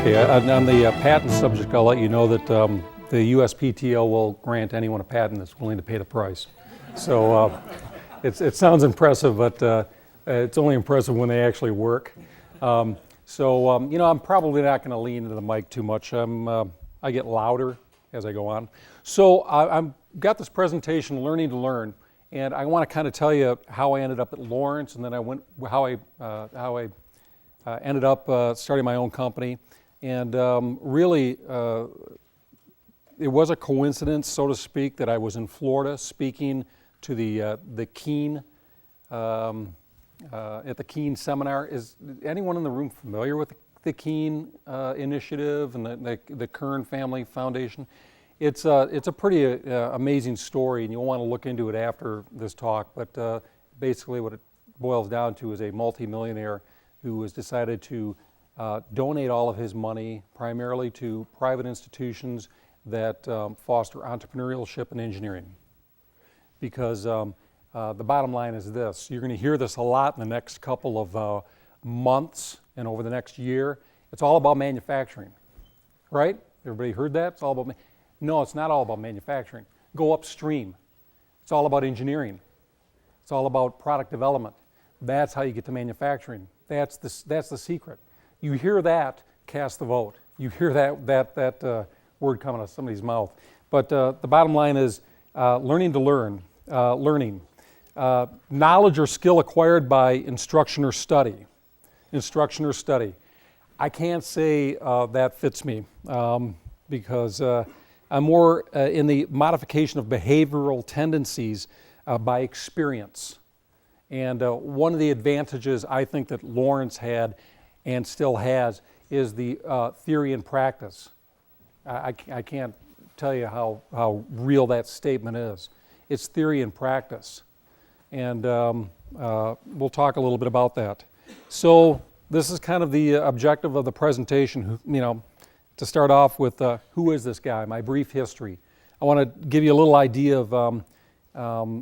Okay, on the patent subject, I'll let you know that the USPTO will grant anyone a patent that's willing to pay the price. So it sounds impressive, but it's only impressive when they actually work. I'm probably not going to lean into the mic too much. I get louder as I go on. So I've got this presentation, Learning to Learn, and I want to kind of tell you how I ended up at Lawrence, and then how I ended up starting my own company. And really, it was a coincidence, so to speak, that I was in Florida speaking to the Keene at the Keene seminar. Is anyone in the room familiar with the Keene initiative and the Kern Family Foundation? It's a pretty amazing story, and you'll want to look into it after this talk. But basically, what it boils down to is a multimillionaire who has decided to donate all of his money primarily to private institutions that foster entrepreneurship and engineering. Because the bottom line is this: you're going to hear this a lot in the next couple of months and over the next year. It's all about manufacturing, right? Everybody heard that? It's all about No, it's not all about manufacturing. Go upstream. It's all about engineering. It's all about product development. That's how you get to manufacturing. That's the secret. You hear that, cast the vote. You hear that word coming out of somebody's mouth. But the bottom line is learning to learn. Learning. Knowledge or skill acquired by instruction or study. Instruction or study. I can't say that fits me because I'm more in the modification of behavioral tendencies by experience. And one of the advantages I think that Lawrence had and still has is the theory and practice. I can't tell you how real that statement is. It's theory and practice. And we'll talk a little bit about that. So this is kind of the objective of the presentation, to start off with who is this guy, my brief history. I want to give you a little idea of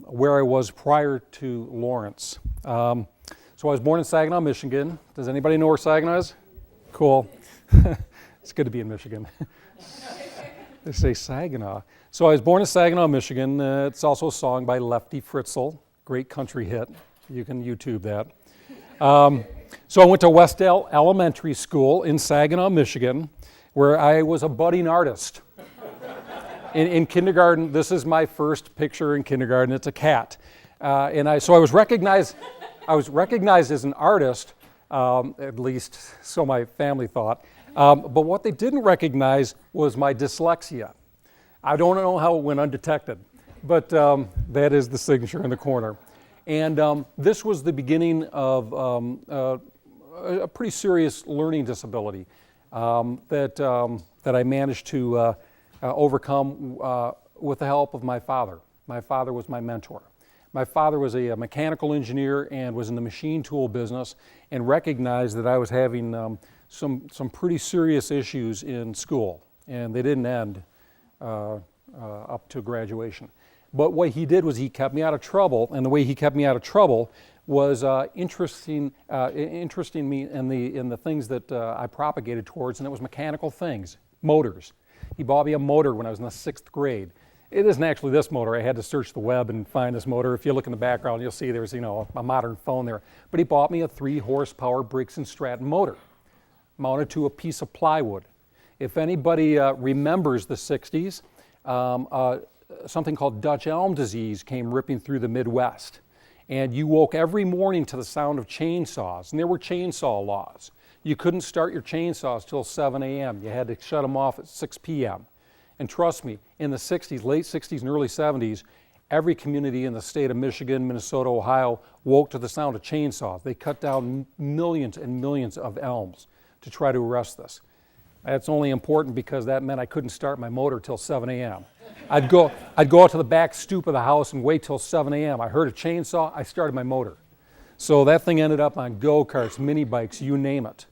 where I was prior to Lawrence. So I was born in Saginaw, Michigan. Does anybody know where Saginaw is? Cool. It's good to be in Michigan. They say Saginaw. So I was born in Saginaw, Michigan. It's also a song by Lefty Fritzl, great country hit. You can YouTube that. So I went to Westdale Elementary School in Saginaw, Michigan, where I was a budding artist. In kindergarten, this is my first picture in kindergarten. It's a cat, so I was recognized. I was recognized as an artist, at least so my family thought. But what they didn't recognize was my dyslexia. I don't know how it went undetected, but that is the signature in the corner. And this was the beginning of a pretty serious learning disability that I managed to overcome with the help of my father. My father was my mentor. My father was a mechanical engineer and was in the machine tool business and recognized that I was having some pretty serious issues in school, and they didn't end up to graduation. But what he did was he kept me out of trouble, and the way he kept me out of trouble was interesting me in the things that I propagated towards, and it was mechanical things, motors. He bought me a motor when I was in the 6th grade. It isn't actually this motor. I had to search the web and find this motor. If you look in the background, you'll see there's a modern phone there. But he bought me a 3-horsepower Briggs & Stratton motor mounted to a piece of plywood. If anybody remembers the 60s, something called Dutch elm disease came ripping through the Midwest. And you woke every morning to the sound of chainsaws, and there were chainsaw laws. You couldn't start your chainsaws till 7 a.m. You had to shut them off at 6 p.m. And trust me, in the 60s, late 60s and early 70s, every community in the state of Michigan, Minnesota, Ohio woke to the sound of chainsaws. They cut down millions and millions of elms to try to arrest this. That's only important because that meant I couldn't start my motor till 7 a.m. I'd go out to the back stoop of the house and wait till 7 a.m. I heard a chainsaw, I started my motor. So that thing ended up on go-karts, mini bikes, you name it.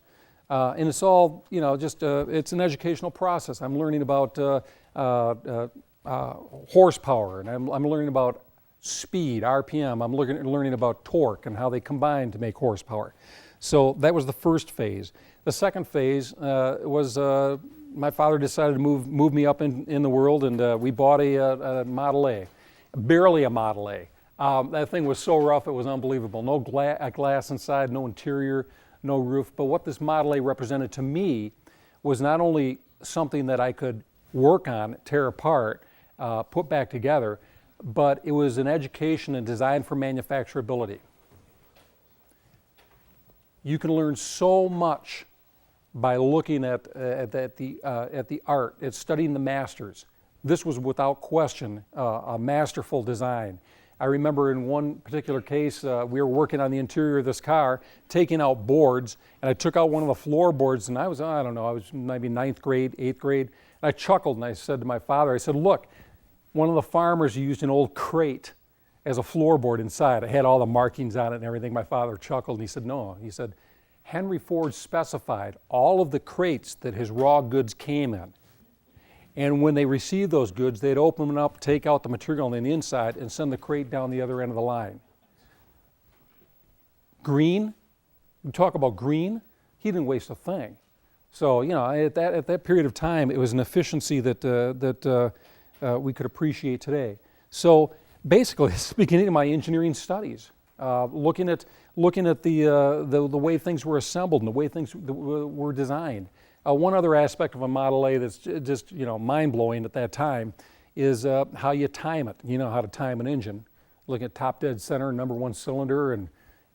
And it's all, it's an educational process. I'm learning about horsepower, and I'm learning about speed, RPM. I'm learning about torque and how they combine to make horsepower. So that was the first phase. The second phase was my father decided to move me up in the world, and we bought a Model A, barely a Model A. That thing was so rough, it was unbelievable. No glass inside, no interior, no roof. But what this Model A represented to me was not only something that I could work on, tear apart, put back together, but it was an education and design for manufacturability. You can learn so much by looking at the art, at studying the masters. This was without question a masterful design. I remember in one particular case, we were working on the interior of this car, taking out boards, and I took out one of the floorboards, and I was maybe 9th grade, 8th grade, and I chuckled and I said to my father, I said, look, one of the farmers used an old crate as a floorboard inside. It had all the markings on it and everything. My father chuckled and he said, no. He said, Henry Ford specified all of the crates that his raw goods came in. And when they received those goods, they'd open them up, take out the material on the inside, and send the crate down the other end of the line. Green, we talk about green, he didn't waste a thing. So, at that period of time, it was an efficiency that we could appreciate today. So basically, it's the beginning of my engineering studies, looking at the way things were assembled and the way things were designed. One other aspect of a Model A that's just mind-blowing at that time is how you time it. You know how to time an engine. Looking at top dead center, number one cylinder,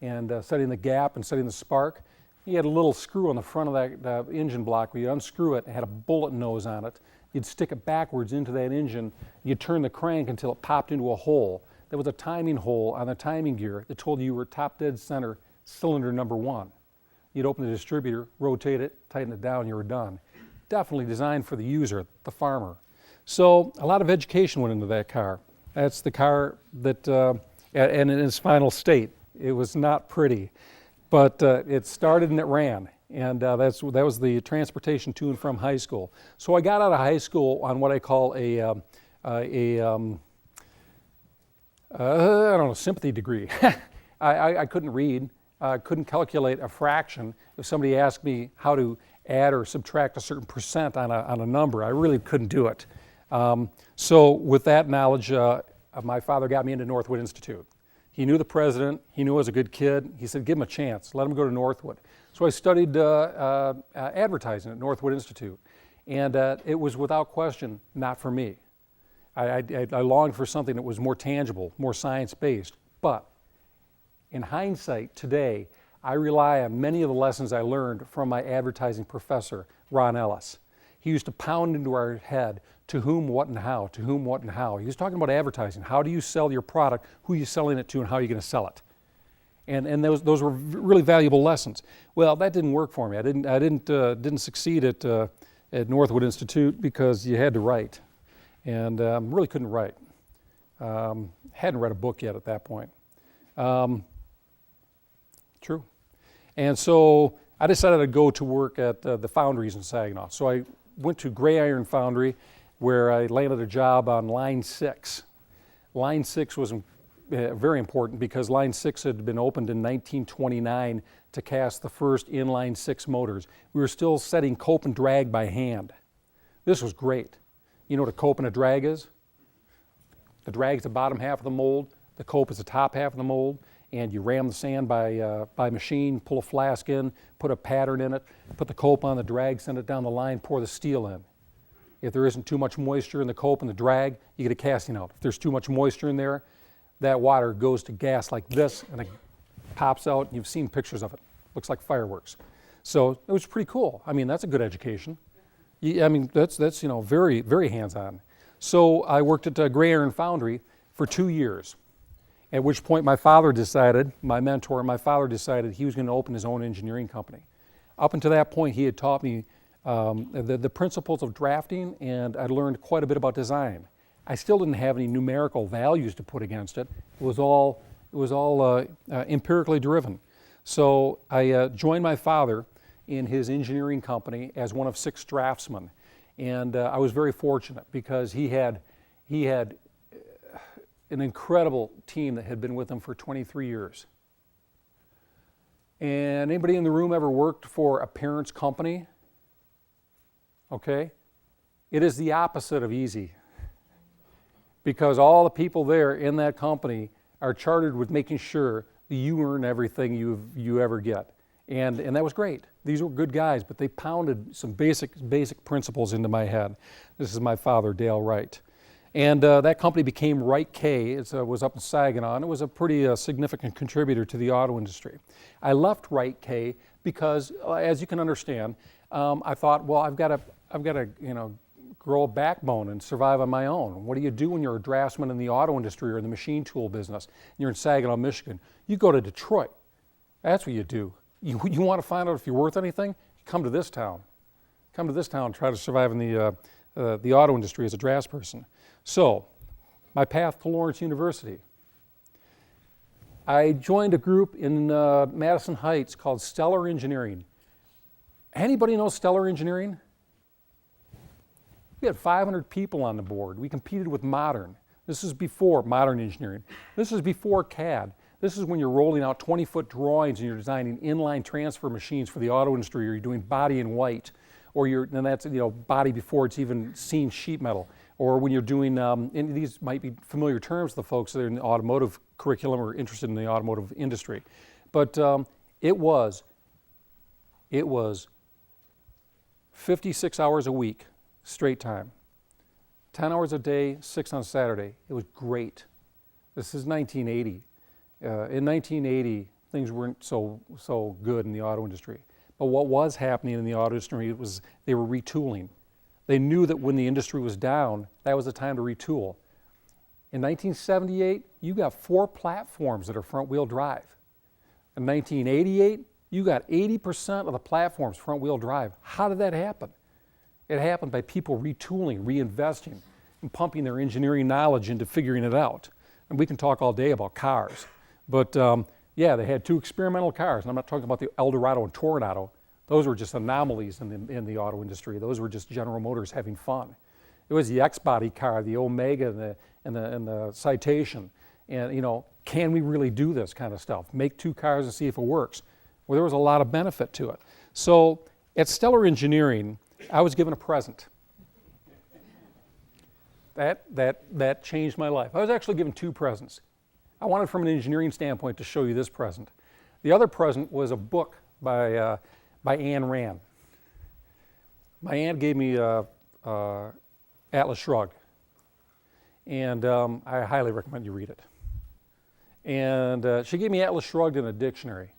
and setting the gap and setting the spark. You had a little screw on the front of that engine block where you unscrew it, it had a bullet nose on it. You'd stick it backwards into that engine, you'd turn the crank until it popped into a hole. There was a timing hole on the timing gear that told you were top dead center, cylinder number one. You'd open the distributor, rotate it, tighten it down, you were done. Definitely designed for the user, the farmer. So a lot of education went into that car. That's the car that, and in its final state, it was not pretty, but it started and it ran. And that was the transportation to and from high school. So I got out of high school on what I call a sympathy degree. I couldn't read. Couldn't calculate a fraction. If somebody asked me how to add or subtract a certain percent on a number, I really couldn't do it. So with that knowledge, my father got me into Northwood Institute. He knew the president. He knew I was a good kid. He said, give him a chance. Let him go to Northwood. So I studied advertising at Northwood Institute. And it was without question not for me. I longed for something that was more tangible, more science-based. But in hindsight, today, I rely on many of the lessons I learned from my advertising professor, Ron Ellis. He used to pound into our head, to whom, what, and how, to whom, what, and how. He was talking about advertising. How do you sell your product, who are you selling it to, and how are you going to sell it? And those were really valuable lessons. Well, that didn't work for me. I didn't succeed at Northwood Institute because you had to write. And really couldn't write. Hadn't read a book yet at that point. True. And so I decided to go to work at the foundries in Saginaw. So I went to Gray Iron Foundry where I landed a job on Line 6. Line 6 was very important because Line 6 had been opened in 1929 to cast the first inline 6 motors. We were still setting cope and drag by hand. This was great. You know what a cope and a drag is? The drag is the bottom half of the mold, the cope is the top half of the mold, and you ram the sand by machine, pull a flask in, put a pattern in it, put the cope on the drag, send it down the line, pour the steel in. If there isn't too much moisture in the cope and the drag, you get a casting out. If there's too much moisture in there, that water goes to gas like this and it pops out. You've seen pictures of it. Looks like fireworks. So it was pretty cool. I mean, that's a good education. I mean, that's very, very hands-on. So I worked at Gray Iron Foundry for 2 years. At which point my father decided, my mentor, my father decided he was going to open his own engineering company. Up until that point, he had taught me the principles of drafting, and I'd learned quite a bit about design. I still didn't have any numerical values to put against it. It was all empirically driven. So I joined my father in his engineering company as one of 6 draftsmen, and I was very fortunate because he had an incredible team that had been with him for 23 years. And anybody in the room ever worked for a parent's company? Okay? It is the opposite of easy. Because all the people there in that company are chartered with making sure that you earn everything you ever get. And that was great. These were good guys, but they pounded some basic principles into my head. This is my father, Dale Wright. And that company became Wright K. It was up in Saginaw, and it was a pretty significant contributor to the auto industry. I left Wright K because, as you can understand, I thought, well, I've got to, grow a backbone and survive on my own. What do you do when you're a draftsman in the auto industry or in the machine tool business? And you're in Saginaw, Michigan. You go to Detroit. That's what you do. You want to find out if you're worth anything? Come to this town. Come to this town and try to survive in the auto industry as a draftsperson. So, my path to Lawrence University. I joined a group in Madison Heights called Stellar Engineering. Anybody know Stellar Engineering? We had 500 people on the board. We competed with Modern. This is before Modern Engineering. This is before CAD. This is when you're rolling out 20-foot drawings and you're designing inline transfer machines for the auto industry, or you're doing body in white, or and that's body before it's even seen sheet metal, or when you're doing, and these might be familiar terms to the folks that are in the automotive curriculum or interested in the automotive industry, but it was 56 hours a week, straight time, 10 hours a day, 6 on Saturday. It was great. This is 1980. In 1980, things weren't so good in the auto industry. But what was happening in the auto industry was they were retooling. They knew that when the industry was down, that was the time to retool. In 1978, you got 4 platforms that are front-wheel drive. In 1988, you got 80% of the platforms front-wheel drive. How did that happen? It happened by people retooling, reinvesting, and pumping their engineering knowledge into figuring it out. And we can talk all day about cars. But yeah, they had 2 experimental cars, and I'm not talking about the Eldorado and Toronado. Those were just anomalies in the auto industry. Those were just General Motors having fun. It was the X-body car, the Omega, and the Citation. And can we really do this kind of stuff? Make 2 cars and see if it works. Well, there was a lot of benefit to it. So at Stellar Engineering, I was given a present. That changed my life. I was actually given 2 presents. I wanted, from an engineering standpoint, to show you this present. The other present was a book by Ayn Rand. My aunt gave me Atlas Shrugged, and I highly recommend you read it. And she gave me Atlas Shrugged in a dictionary.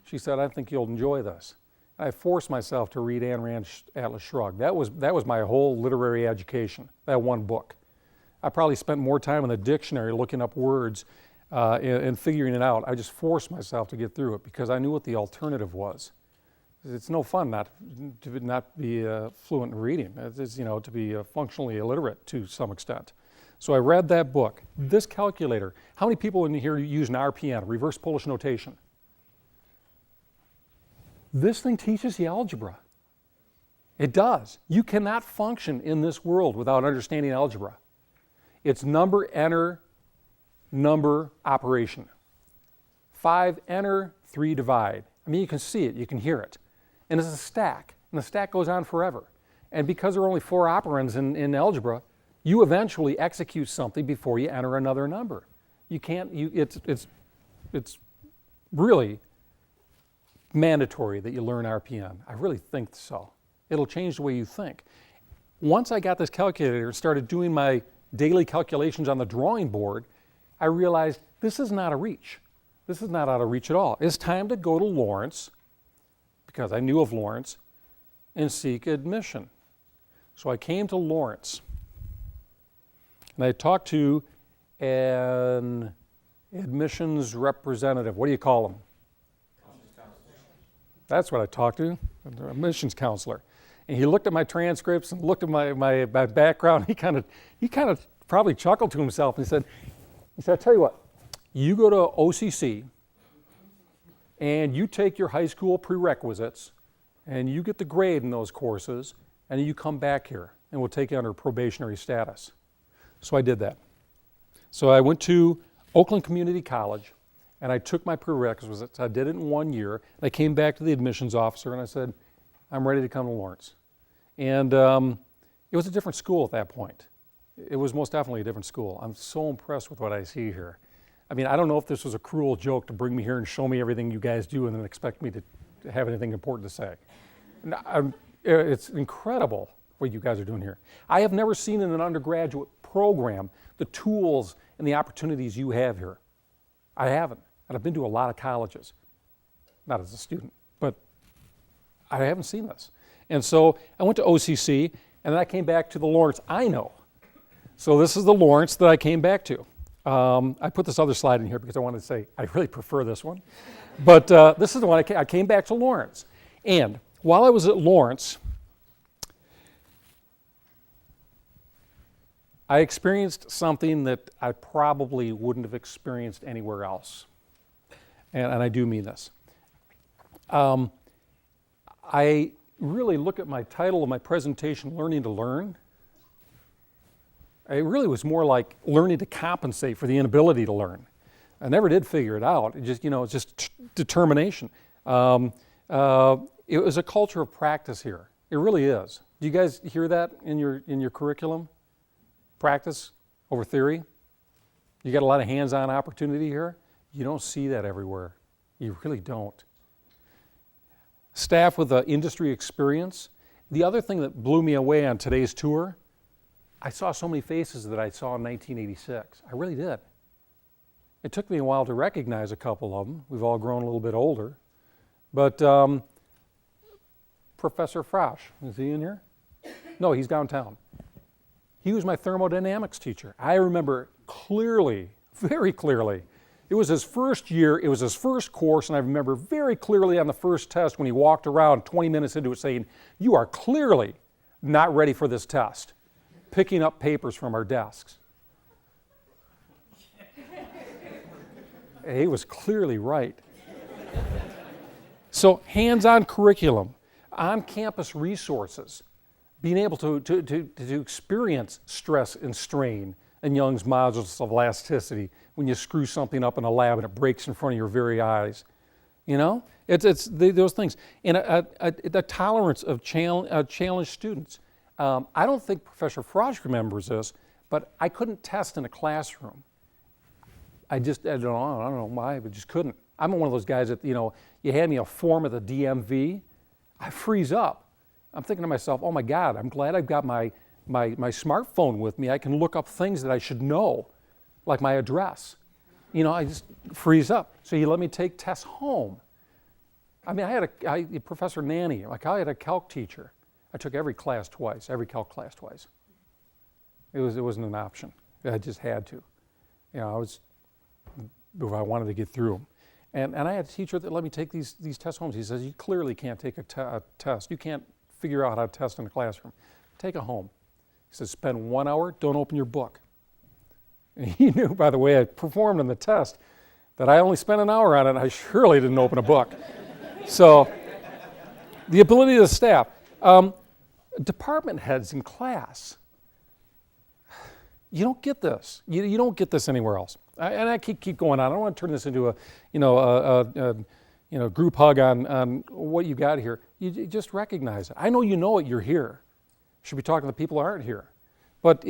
She said, "I think you'll enjoy this." I forced myself to read Ayn Rand's Atlas Shrugged. That was my whole literary education, that one book. I probably spent more time in the dictionary looking up words and figuring it out. I just forced myself to get through it because I knew what the alternative was. It's no fun not to be fluent in reading. It's to be functionally illiterate to some extent. So I read that book. This calculator, how many people in here use an RPN, reverse Polish notation? This thing teaches you algebra. It does. You cannot function in this world without understanding algebra. It's number, enter, number, operation. 5, enter, 3, divide. I mean, you can see it, you can hear it. And it's a stack, and the stack goes on forever. And because there are only 4 operands in algebra, you eventually execute something before you enter another number. You can't, it's really mandatory that you learn RPN. I really think so. It'll change the way you think. Once I got this calculator and started doing my daily calculations on the drawing board, I realized this is not a reach. This is not out of reach at all. It's time to go to Lawrence, because I knew of Lawrence, and seek admission. So I came to Lawrence, and I talked to an admissions representative. What do you call them? That's what I talked to, an admissions counselor. And he looked at my transcripts and looked at my background. He kind of probably chuckled to himself and he said, "I tell you what, you go to OCC and you take your high school prerequisites and you get the grade in those courses and then you come back here and we'll take you under probationary status." So I did that. So I went to Oakland Community College and I took my prerequisites. I did it in 1 year. And I came back to the admissions officer and I said, I'm ready to come to Lawrence. And it was a different school at that point. It was most definitely a different school. I'm so impressed with what I see here. I mean, I don't know if this was a cruel joke to bring me here and show me everything you guys do and then expect me to have anything important to say. It's incredible what you guys are doing here. I have never seen in an undergraduate program the tools and the opportunities you have here. I haven't. And I've been to a lot of colleges, not as a student, but I haven't seen this. And so I went to OCC, and then I came back to the Lawrence I know. So this is the Lawrence that I came back to. I put this other slide in here because I wanted to say I really prefer this one. But this is the one I came back to Lawrence. And while I was at Lawrence, I experienced something that I probably wouldn't have experienced anywhere else. And I do mean this. I really look at my title of my presentation, Learning to Learn. It really was more like learning to compensate for the inability to learn. I never did figure it out. It just, it's just determination. It was a culture of practice here. It really is. Do you guys hear that in your curriculum? Practice over theory? You got a lot of hands-on opportunity here. You don't see that everywhere. You really don't. Staff with industry experience. The other thing that blew me away on today's tour, I saw so many faces that I saw in 1986. I really did. It took me a while to recognize a couple of them. We've all grown a little bit older. But Professor Frosch, is he in here? No, he's downtown. He was my thermodynamics teacher. I remember clearly, very clearly. It was his first year, it was his first course, and I remember very clearly on the first test when he walked around 20 minutes into it saying, "You are clearly not ready for this test," picking up papers from our desks. He was clearly right. So hands-on curriculum, on-campus resources, being able to experience stress and strain and Young's modulus of elasticity when you screw something up in a lab and it breaks in front of your very eyes. It's those things. And a tolerance of challenged students. I don't think Professor Frosch remembers this, but I couldn't test in a classroom. I don't know why, but just couldn't. I'm one of those guys that, you hand me a form at the DMV, I freeze up. I'm thinking to myself, oh my God, I'm glad I've got my smartphone with me. I can look up things that I should know, like my address. I just freeze up. So he let me take tests home. I mean, I had Professor Nanny, I had a calc teacher. I took every calc class twice. It wasn't an option. I just had to. If I wanted to get through them. And I had a teacher that let me take these tests home. He says, you clearly can't take a test. You can't figure out how to test in the classroom. Take it home. He says, spend 1 hour, don't open your book. And he knew, by the way I performed on the test, that I only spent an hour on it, and I surely didn't open a book. So, the ability of the staff. Department heads in class. You don't get this. You don't get this anywhere else. And I keep going on. I don't want to turn this into a group hug on what you got here. You just recognize it. I know you know it. You're here. You should be talking to the people who aren't here. But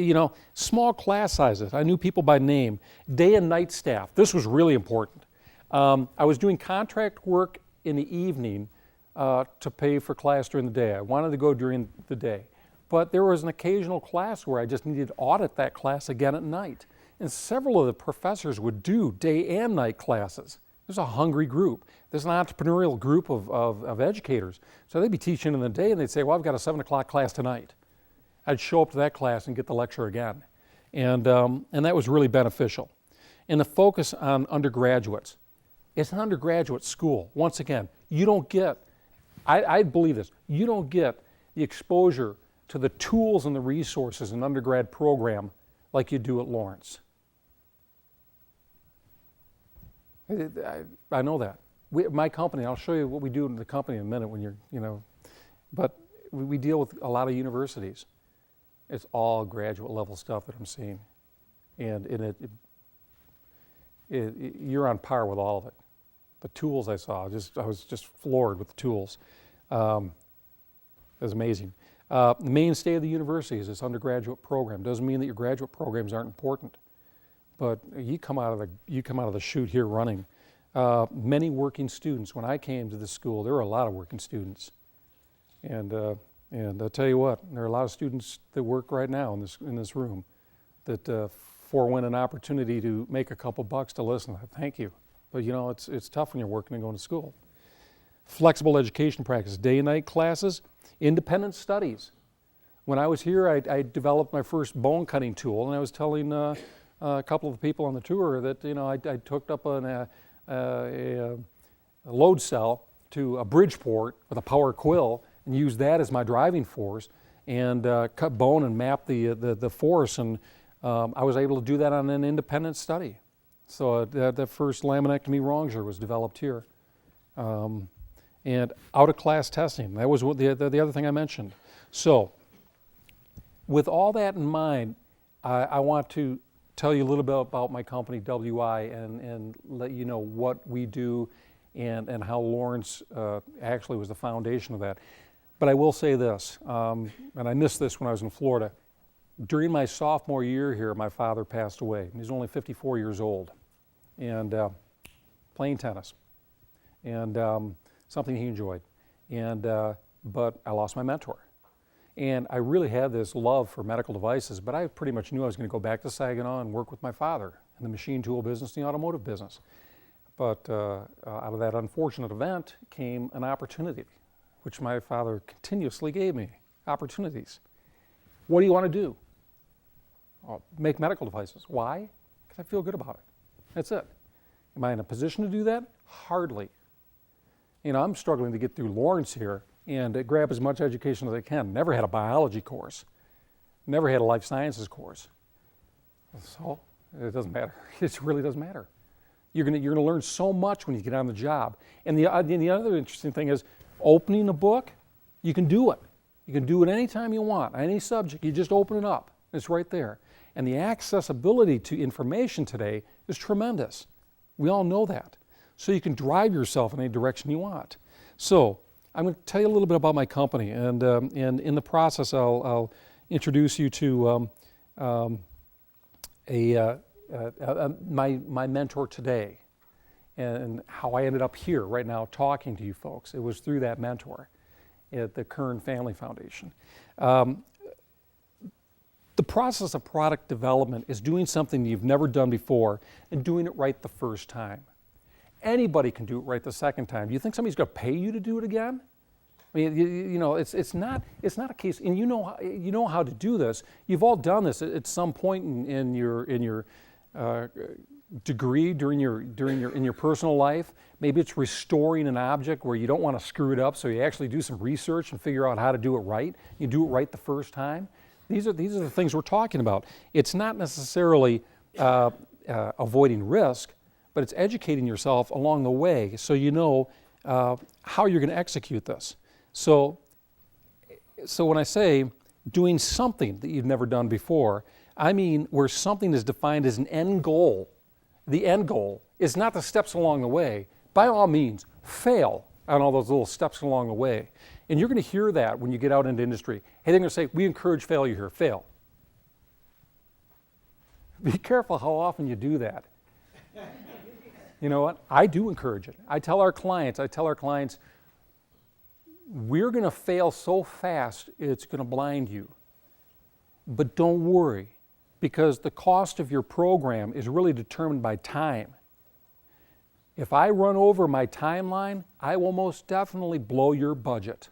small class sizes. I knew people by name. Day and night staff. This was really important. I was doing contract work in the evening to pay for class during the day. I wanted to go during the day. But there was an occasional class where I just needed to audit that class again at night. And several of the professors would do day and night classes. There's a hungry group. There's an entrepreneurial group of educators. So they'd be teaching in the day and they'd say, well, I've got a 7 o'clock class tonight. I'd show up to that class and get the lecture again. And that was really beneficial. And the focus on undergraduates. It's an undergraduate school. Once again, you don't get, I believe this, you don't get the exposure to the tools and the resources in an undergrad program like you do at Lawrence. I know that. My company, I'll show you what we do in the company in a minute when you're, but we deal with a lot of universities. It's all graduate level stuff that I'm seeing. And you're on par with all of it. The tools I saw, I was just floored with the tools. It was amazing. The mainstay of the university is this undergraduate program. Doesn't mean that your graduate programs aren't important, but you come out of the chute here running. Many working students. When I came to the school, there were a lot of working students, and I'll tell you what, there are a lot of students that work right now in this room that forewent an opportunity to make a couple bucks to listen. Thank you, but you know it's tough when you're working and going to school. Flexible education practice, day and night classes, independent studies. When I was here, I developed my first bone cutting tool, and I was telling a couple of people on the tour that I hooked up a load cell to a Bridgeport with a power quill and used that as my driving force and cut bone and map the force, and I was able to do that on an independent study. So the first laminectomy Ronger was developed here. And out-of-class testing, that was what the other thing I mentioned. So with all that in mind, I want to tell you a little bit about my company, WI, and let you know what we do and how Lawrence actually was the foundation of that. But I will say this, and I missed this when I was in Florida. During my sophomore year here, my father passed away. He was only 54 years old, and playing tennis, and something he enjoyed. But I lost my mentor. And I really had this love for medical devices, but I pretty much knew I was going to go back to Saginaw and work with my father in the machine tool business and the automotive business. But out of that unfortunate event came an opportunity, which my father continuously gave me, opportunities. What do you want to do? I'll make medical devices. Why? Because I feel good about it. That's it. Am I in a position to do that? Hardly. I'm struggling to get through Lawrence here and grab as much education as I can. Never had a biology course. Never had a life sciences course. So it doesn't matter. It really doesn't matter. You're gonna learn so much when you get on the job. And the other interesting thing is, opening a book, you can do it. You can do it anytime you want, any subject. You just open it up. It's right there. And the accessibility to information today is tremendous. We all know that. So you can drive yourself in any direction you want. So I'm going to tell you a little bit about my company, and in the process, I'll introduce you to my mentor today, and how I ended up here right now talking to you folks. It was through that mentor at the Kern Family Foundation. The process of product development is doing something you've never done before and doing it right the first time. Anybody can do it right the second time. Do you think somebody's going to pay you to do it again? I mean, it's not a case. And you know how to do this. You've all done this at some point in your degree in your personal life. Maybe it's restoring an object where you don't want to screw it up, so you actually do some research and figure out how to do it right. You do it right the first time. These are the things we're talking about. It's not necessarily avoiding risk, but it's educating yourself along the way so you know how you're going to execute this. So when I say doing something that you've never done before, I mean where something is defined as an end goal. The end goal is not the steps along the way. By all means, fail on all those little steps along the way. And you're going to hear that when you get out into industry. Hey, they're going to say, we encourage failure here, fail. Be careful how often you do that. You know what? I do encourage it. I tell our clients, we're going to fail so fast it's going to blind you. But don't worry, because the cost of your program is really determined by time. If I run over my timeline, I will most definitely blow your budget.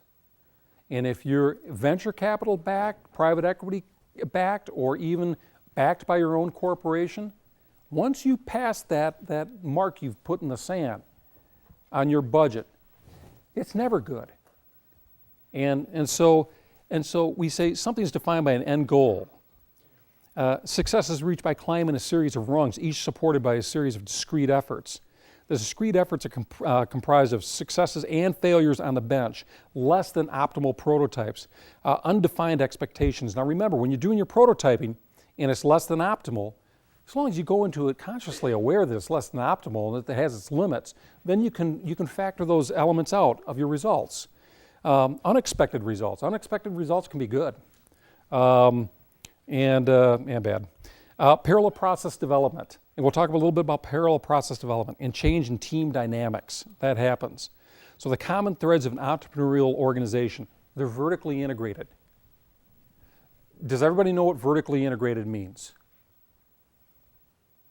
And if you're venture capital backed, private equity backed, or even backed by your own corporation, once you pass that mark you've put in the sand on your budget, it's never good. And so we say something's defined by an end goal. Success is reached by climbing a series of rungs, each supported by a series of discrete efforts. The discrete efforts are comprised of successes and failures on the bench, less than optimal prototypes, undefined expectations. Now remember, when you're doing your prototyping and it's less than optimal, As long as you go into it consciously aware that it's less than optimal and that it has its limits, then you can factor those elements out of your results. Unexpected results. Unexpected results can be good and bad. Parallel process development. And we'll talk a little bit about parallel process development and change in team dynamics. That happens. So the common threads of an entrepreneurial organization, they're vertically integrated. Does everybody know what vertically integrated means?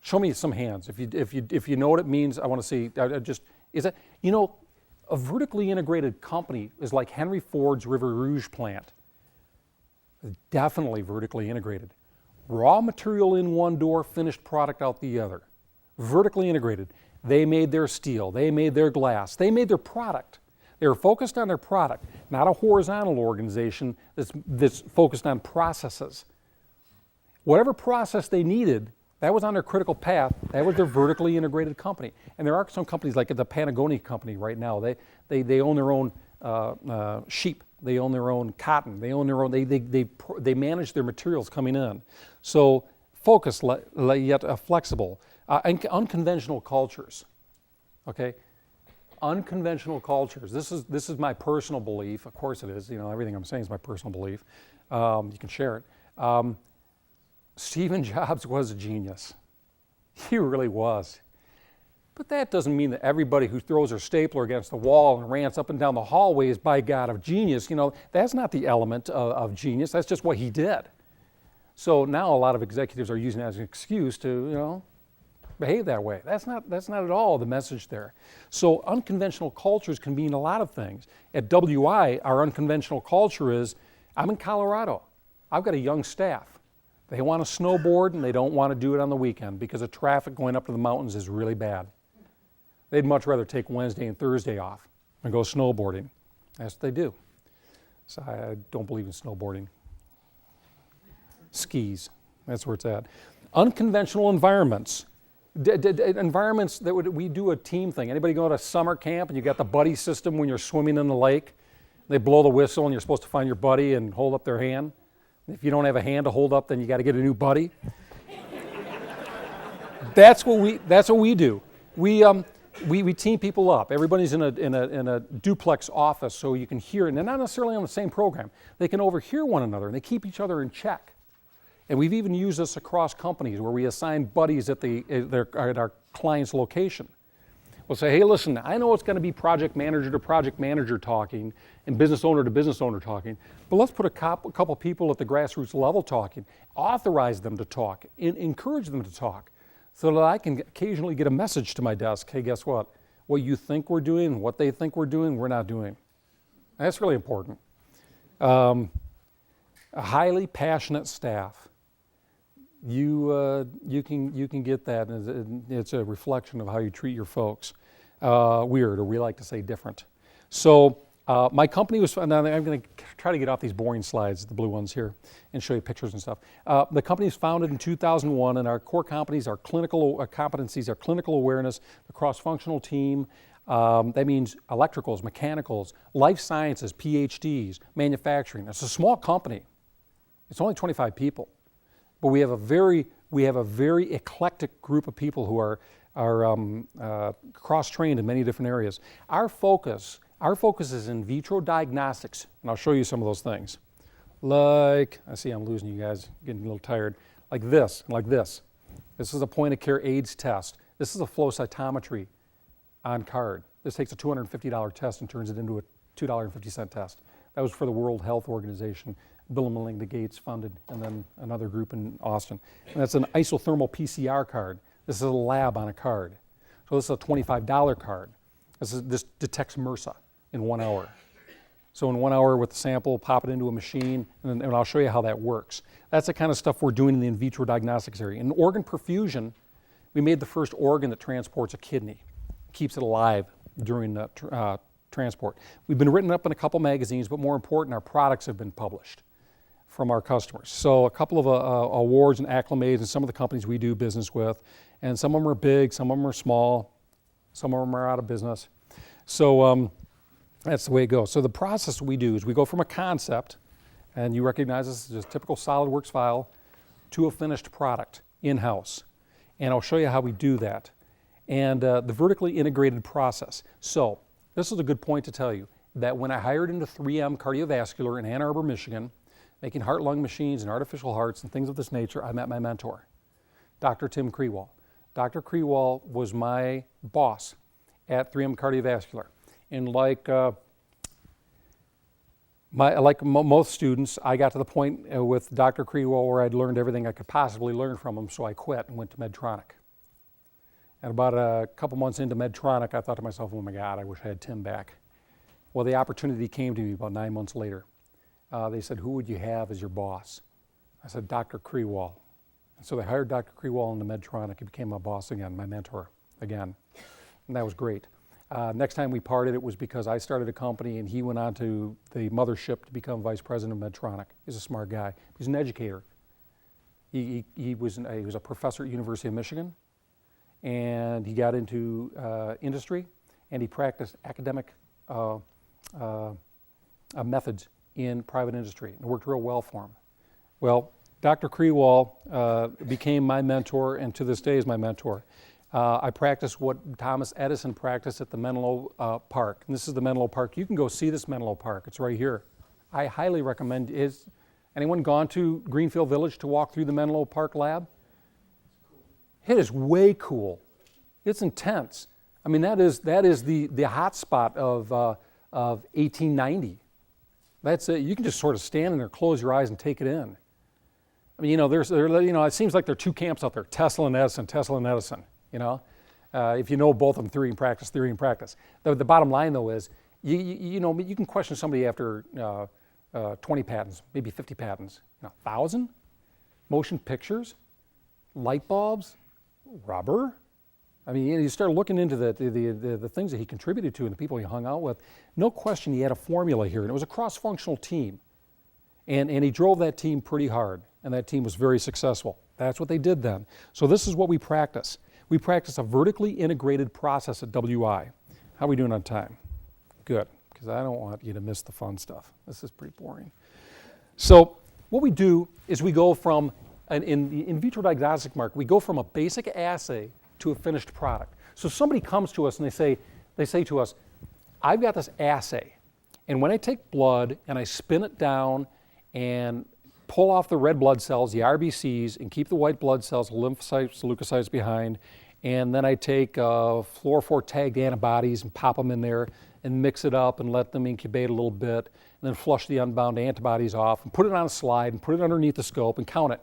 Show me some hands. If you know what it means, I want to see. A vertically integrated company is like Henry Ford's River Rouge plant. Definitely vertically integrated. Raw material in one door, finished product out the other. Vertically integrated. They made their steel, they made their glass, they made their product. They were focused on their product, not a horizontal organization that's focused on processes. Whatever process they needed, that was on their critical path. That was their vertically integrated company. And there are some companies like the Patagonia company right now. They own their own sheep. They own their own cotton. They own their own. They manage their materials coming in. So focused yet flexible. Unconventional cultures. Okay, unconventional cultures. This is my personal belief. Of course it is. Everything I'm saying is my personal belief. You can share it. Stephen Jobs was a genius. He really was. But that doesn't mean that everybody who throws their stapler against the wall and rants up and down the hallway is by God of genius. That's not the element of genius. That's just what he did. So now a lot of executives are using it as an excuse to, behave that way. That's not at all the message there. So unconventional cultures can mean a lot of things. At WI, our unconventional culture is, I'm in Colorado. I've got a young staff. They want to snowboard and they don't want to do it on the weekend because the traffic going up to the mountains is really bad. They'd much rather take Wednesday and Thursday off and go snowboarding. That's what they do. So I don't believe in snowboarding. Skis, that's where it's at. Unconventional environments. Environments that we do a team thing. Anybody go to summer camp and you got the buddy system when you're swimming in the lake? They blow the whistle and you're supposed to find your buddy and hold up their hand. If you don't have a hand to hold up, then you got to get a new buddy. That's what we do. We team people up. Everybody's in a duplex office, so you can hear, and they're not necessarily on the same program. They can overhear one another, and they keep each other in check. And we've even used this across companies where we assign buddies at our client's location. We'll say, hey, listen, I know it's going to be project manager to project manager talking and business owner to business owner talking, but let's put a couple people at the grassroots level talking, authorize them to talk, encourage them to talk, so that I can occasionally get a message to my desk, hey, guess what? What you think we're doing, what they think we're doing, we're not doing. That's really important. A highly passionate staff. You can get that, and it's a reflection of how you treat your folks. Weird, or we like to say different. So my company was, now I'm going to try to get off these boring slides, the blue ones here, and show you pictures and stuff. The company was founded in 2001, and our core competencies, our clinical awareness, the cross-functional team. That means electricals, mechanicals, life sciences, PhDs, manufacturing. It's a small company. It's only 25 people. But we have a very eclectic group of people who are cross-trained in many different areas. Our focus is in vitro diagnostics, and I'll show you some of those things. Like, I see I'm losing you guys, getting a little tired. Like this, and like this. This is a point-of-care AIDS test. This is a flow cytometry on card. This takes a $250 test and turns it into a $2.50 test. That was for the World Health Organization. Bill and Melinda Gates funded, and then another group in Austin. And that's an isothermal PCR card. This is a lab on a card. So this is a $25 card. This detects MRSA in 1 hour. So in 1 hour with the sample, pop it into a machine, and I'll show you how that works. That's the kind of stuff we're doing in the in vitro diagnostics area. In organ perfusion, we made the first organ that transports a kidney, keeps it alive during transport. We've been written up in a couple magazines, but more important, our products have been published from our customers. So a couple of awards and acclimates in some of the companies we do business with, and some of them are big, some of them are small, some of them are out of business. So that's the way it goes. So the process we do is we go from a concept, and you recognize this as a typical SolidWorks file, to a finished product in-house. And I'll show you how we do that. And the vertically integrated process. So this is a good point to tell you that when I hired into 3M Cardiovascular in Ann Arbor, Michigan, making heart-lung machines and artificial hearts and things of this nature, I met my mentor, Dr. Tim Krewall. Dr. Krewall was my boss at 3M Cardiovascular. And like most students, I got to the point with Dr. Krewall where I'd learned everything I could possibly learn from him, so I quit and went to Medtronic. And about a couple months into Medtronic, I thought to myself, oh my God, I wish I had Tim back. Well, the opportunity came to me about 9 months later. They said, who would you have as your boss? I said, Dr. Krewall. And so they hired Dr. Krewall into Medtronic. He became my boss again, my mentor again. And that was great. Next time we parted, it was because I started a company and he went on to the mothership to become vice president of Medtronic. He's a smart guy. He's an educator. He was a professor at University of Michigan, and he got into industry, and he practiced academic methods in private industry. It worked real well for him. Well, Dr. Krewall became my mentor, and to this day is my mentor. I practice what Thomas Edison practiced at the Menlo Park. And this is the Menlo Park. You can go see this Menlo Park. It's right here. I highly recommend. Is anyone gone to Greenfield Village to walk through the Menlo Park lab? It is way cool. It's intense. I mean, that is the hot spot of 1890. That's it. You can just sort of stand in there, close your eyes, and take it in. I mean, it seems like there are two camps out there: Tesla and Edison. Tesla and Edison. If you know both of them, theory and practice. The bottom line, though, is you can question somebody after 20 patents, maybe 50 patents. 1,000 motion pictures, light bulbs, rubber. I mean, you start looking into the things that he contributed to and the people he hung out with. No question, he had a formula here, and it was a cross-functional team, and he drove that team pretty hard, and that team was very successful. That's what they did then. So this is what we practice. We practice a vertically integrated process at WI. How are we doing on time? Good, because I don't want you to miss the fun stuff. This is pretty boring. So what we do is we go from, in the in vitro diagnostic market, we go from a basic assay to a finished product. So somebody comes to us and they say to us, I've got this assay, and when I take blood and I spin it down and pull off the red blood cells, the RBCs, and keep the white blood cells, lymphocytes, leukocytes behind, and then I take fluorophore-tagged antibodies and pop them in there and mix it up and let them incubate a little bit, and then flush the unbound antibodies off and put it on a slide and put it underneath the scope and count it.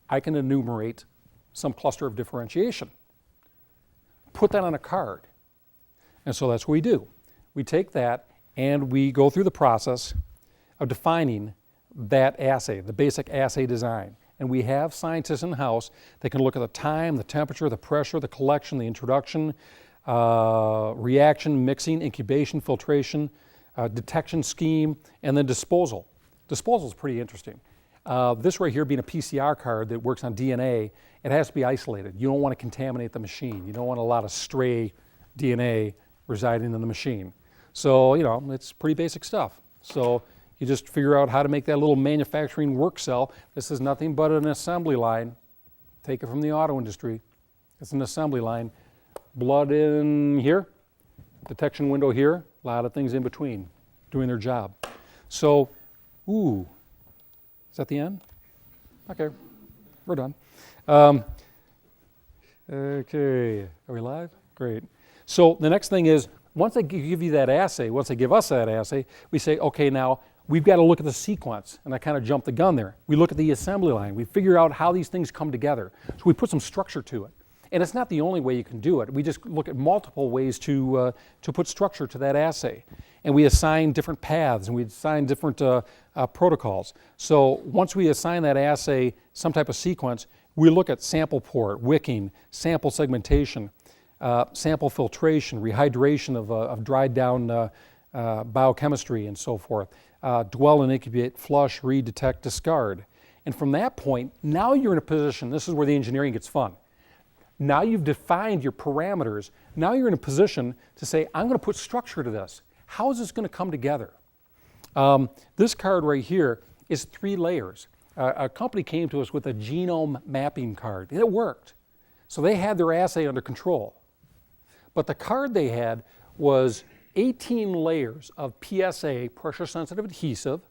I can enumerate some cluster of differentiation. Put that on a card. And so that's what we do. We take that and we go through the process of defining that assay, the basic assay design. And we have scientists in-house that can look at the time, the temperature, the pressure, the collection, the introduction, reaction, mixing, incubation, filtration, detection scheme, and then disposal. Disposal is pretty interesting. This right here being a PCR card that works on DNA, it has to be isolated. You don't want to contaminate the machine. You don't want a lot of stray DNA residing in the machine. So, it's pretty basic stuff. So you just figure out how to make that little manufacturing work cell. This is nothing but an assembly line. Take it from the auto industry. It's an assembly line. Blood in here, detection window here, a lot of things in between doing their job. So, is that the end? Okay, we're done. Okay, are we live? Great. So the next thing is, once they give you that assay, once they give us that assay, we say, okay, now we've got to look at the sequence. And I kind of jumped the gun there. We look at the assembly line. We figure out how these things come together. So we put some structure to it. And it's not the only way you can do it. We just look at multiple ways to put structure to that assay. And we assign different paths and we assign different protocols. So once we assign that assay some type of sequence, we look at sample port, wicking, sample segmentation, sample filtration, rehydration of dried down biochemistry and so forth. Dwell and incubate, flush, read, detect, discard. And from that point, now you're in a position, this is where the engineering gets fun. Now you've defined your parameters. Now you're in a position to say, I'm going to put structure to this. How is this going to come together? This card right here is 3 layers. A company came to us with a genome mapping card. It worked. So they had their assay under control. But the card they had was 18 layers of PSA, pressure-sensitive adhesive,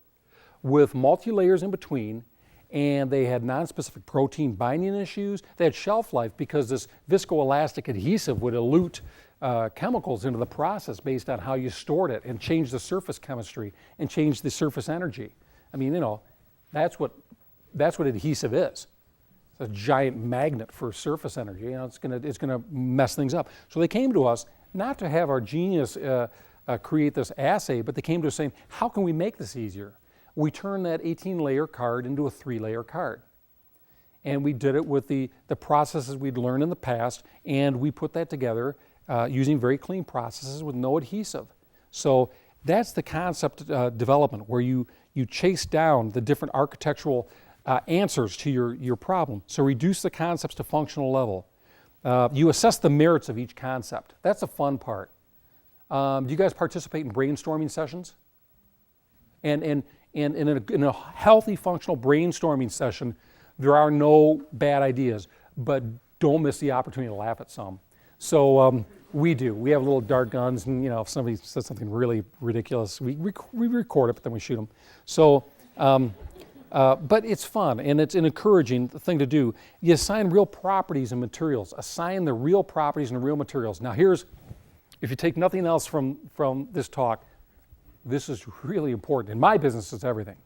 with multi-layers in between, and they had non-specific protein binding issues. They had shelf life because this viscoelastic adhesive would elute chemicals into the process based on how you stored it and change the surface chemistry and change the surface energy. I mean, that's what adhesive is. It's a giant magnet for surface energy. It's gonna mess things up. So they came to us not to have our genius create this assay, but they came to us saying, how can we make this easier? We turned that 18-layer card into a 3-layer card. And we did it with the processes we'd learned in the past, and we put that together using very clean processes with no adhesive. So that's the concept development, where you chase down the different architectural answers to your problem. So reduce the concepts to functional level. You assess the merits of each concept. That's the fun part. Do you guys participate in brainstorming sessions? And in a healthy, functional brainstorming session, there are no bad ideas, but don't miss the opportunity to laugh at some. So we do. We have little dart guns, and if somebody says something really ridiculous, we record it, but then we shoot them. So, but it's fun, and it's an encouraging thing to do. You assign real properties and materials. Assign the real properties and the real materials. Now if you take nothing else from this talk, this is really important. In my business, it's everything.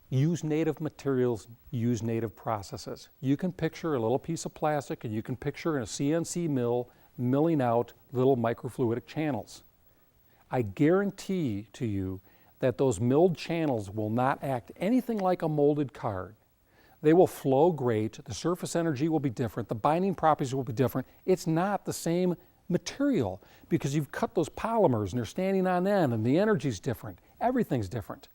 Use native materials, use native processes. You can picture a little piece of plastic, and you can picture in a CNC mill milling out little microfluidic channels. I guarantee to you that those milled channels will not act anything like a molded card. They will flow great, the surface energy will be different, the binding properties will be different. It's not the same material because you've cut those polymers and they're standing on end and the energy's different. Everything's different.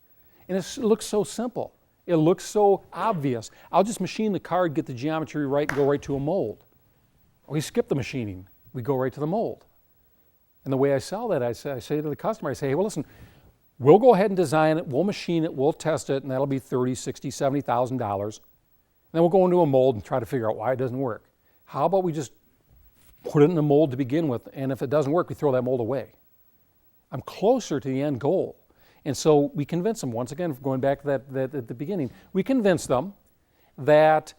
And it looks so simple. It looks so obvious. I'll just machine the card, get the geometry right, and go right to a mold. We skip the machining. We go right to the mold. And the way I sell that, I say to the customer, I say, hey, well, listen, we'll go ahead and design it, we'll machine it, we'll test it, and that'll be $30,000, $60,000, $70,000. And then we'll go into a mold and try to figure out why it doesn't work. How about we just put it in a mold to begin with, and if it doesn't work, we throw that mold away. I'm closer to the end goal. And so we convince them, once again, going back to that at the beginning, we convince them that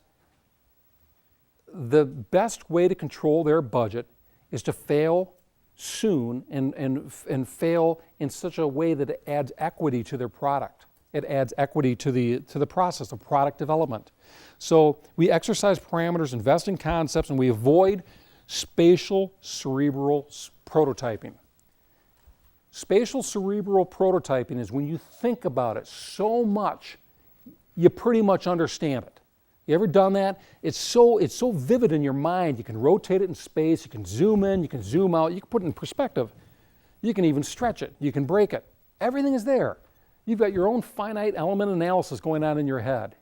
the best way to control their budget is to fail soon and fail in such a way that it adds equity to their product. It adds equity to the process of product development. So we exercise parameters, invest in concepts, and we avoid spatial cerebral prototyping. Spatial cerebral prototyping is when you think about it so much, you pretty much understand it. You ever done that? It's so vivid in your mind. You can rotate it in space, you can zoom in, you can zoom out, you can put it in perspective. You can even stretch it, you can break it. Everything is there. You've got your own finite element analysis going on in your head.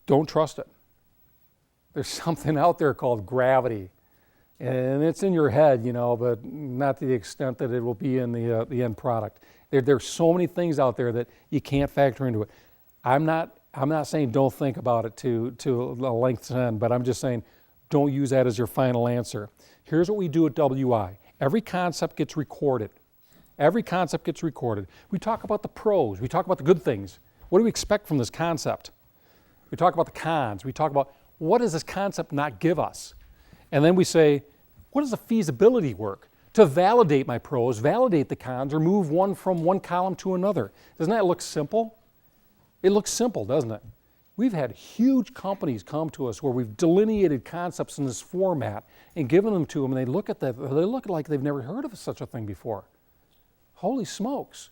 Don't trust it. There's something out there called gravity. And it's in your head, but not to the extent that it will be in the end product. There's so many things out there that you can't factor into it. I'm not saying don't think about it to a length's end, but I'm just saying don't use that as your final answer. Here's what we do at WI. Every concept gets recorded. Every concept gets recorded. We talk about the pros. We talk about the good things. What do we expect from this concept? We talk about the cons. We talk about what does this concept not give us? And then we say, what is the feasibility work to validate my pros, validate the cons, or move one from one column to another? Doesn't that look simple? It looks simple, doesn't it? We've had huge companies come to us where we've delineated concepts in this format and given them to them, and they look at that, they look like they've never heard of such a thing before. Holy smokes.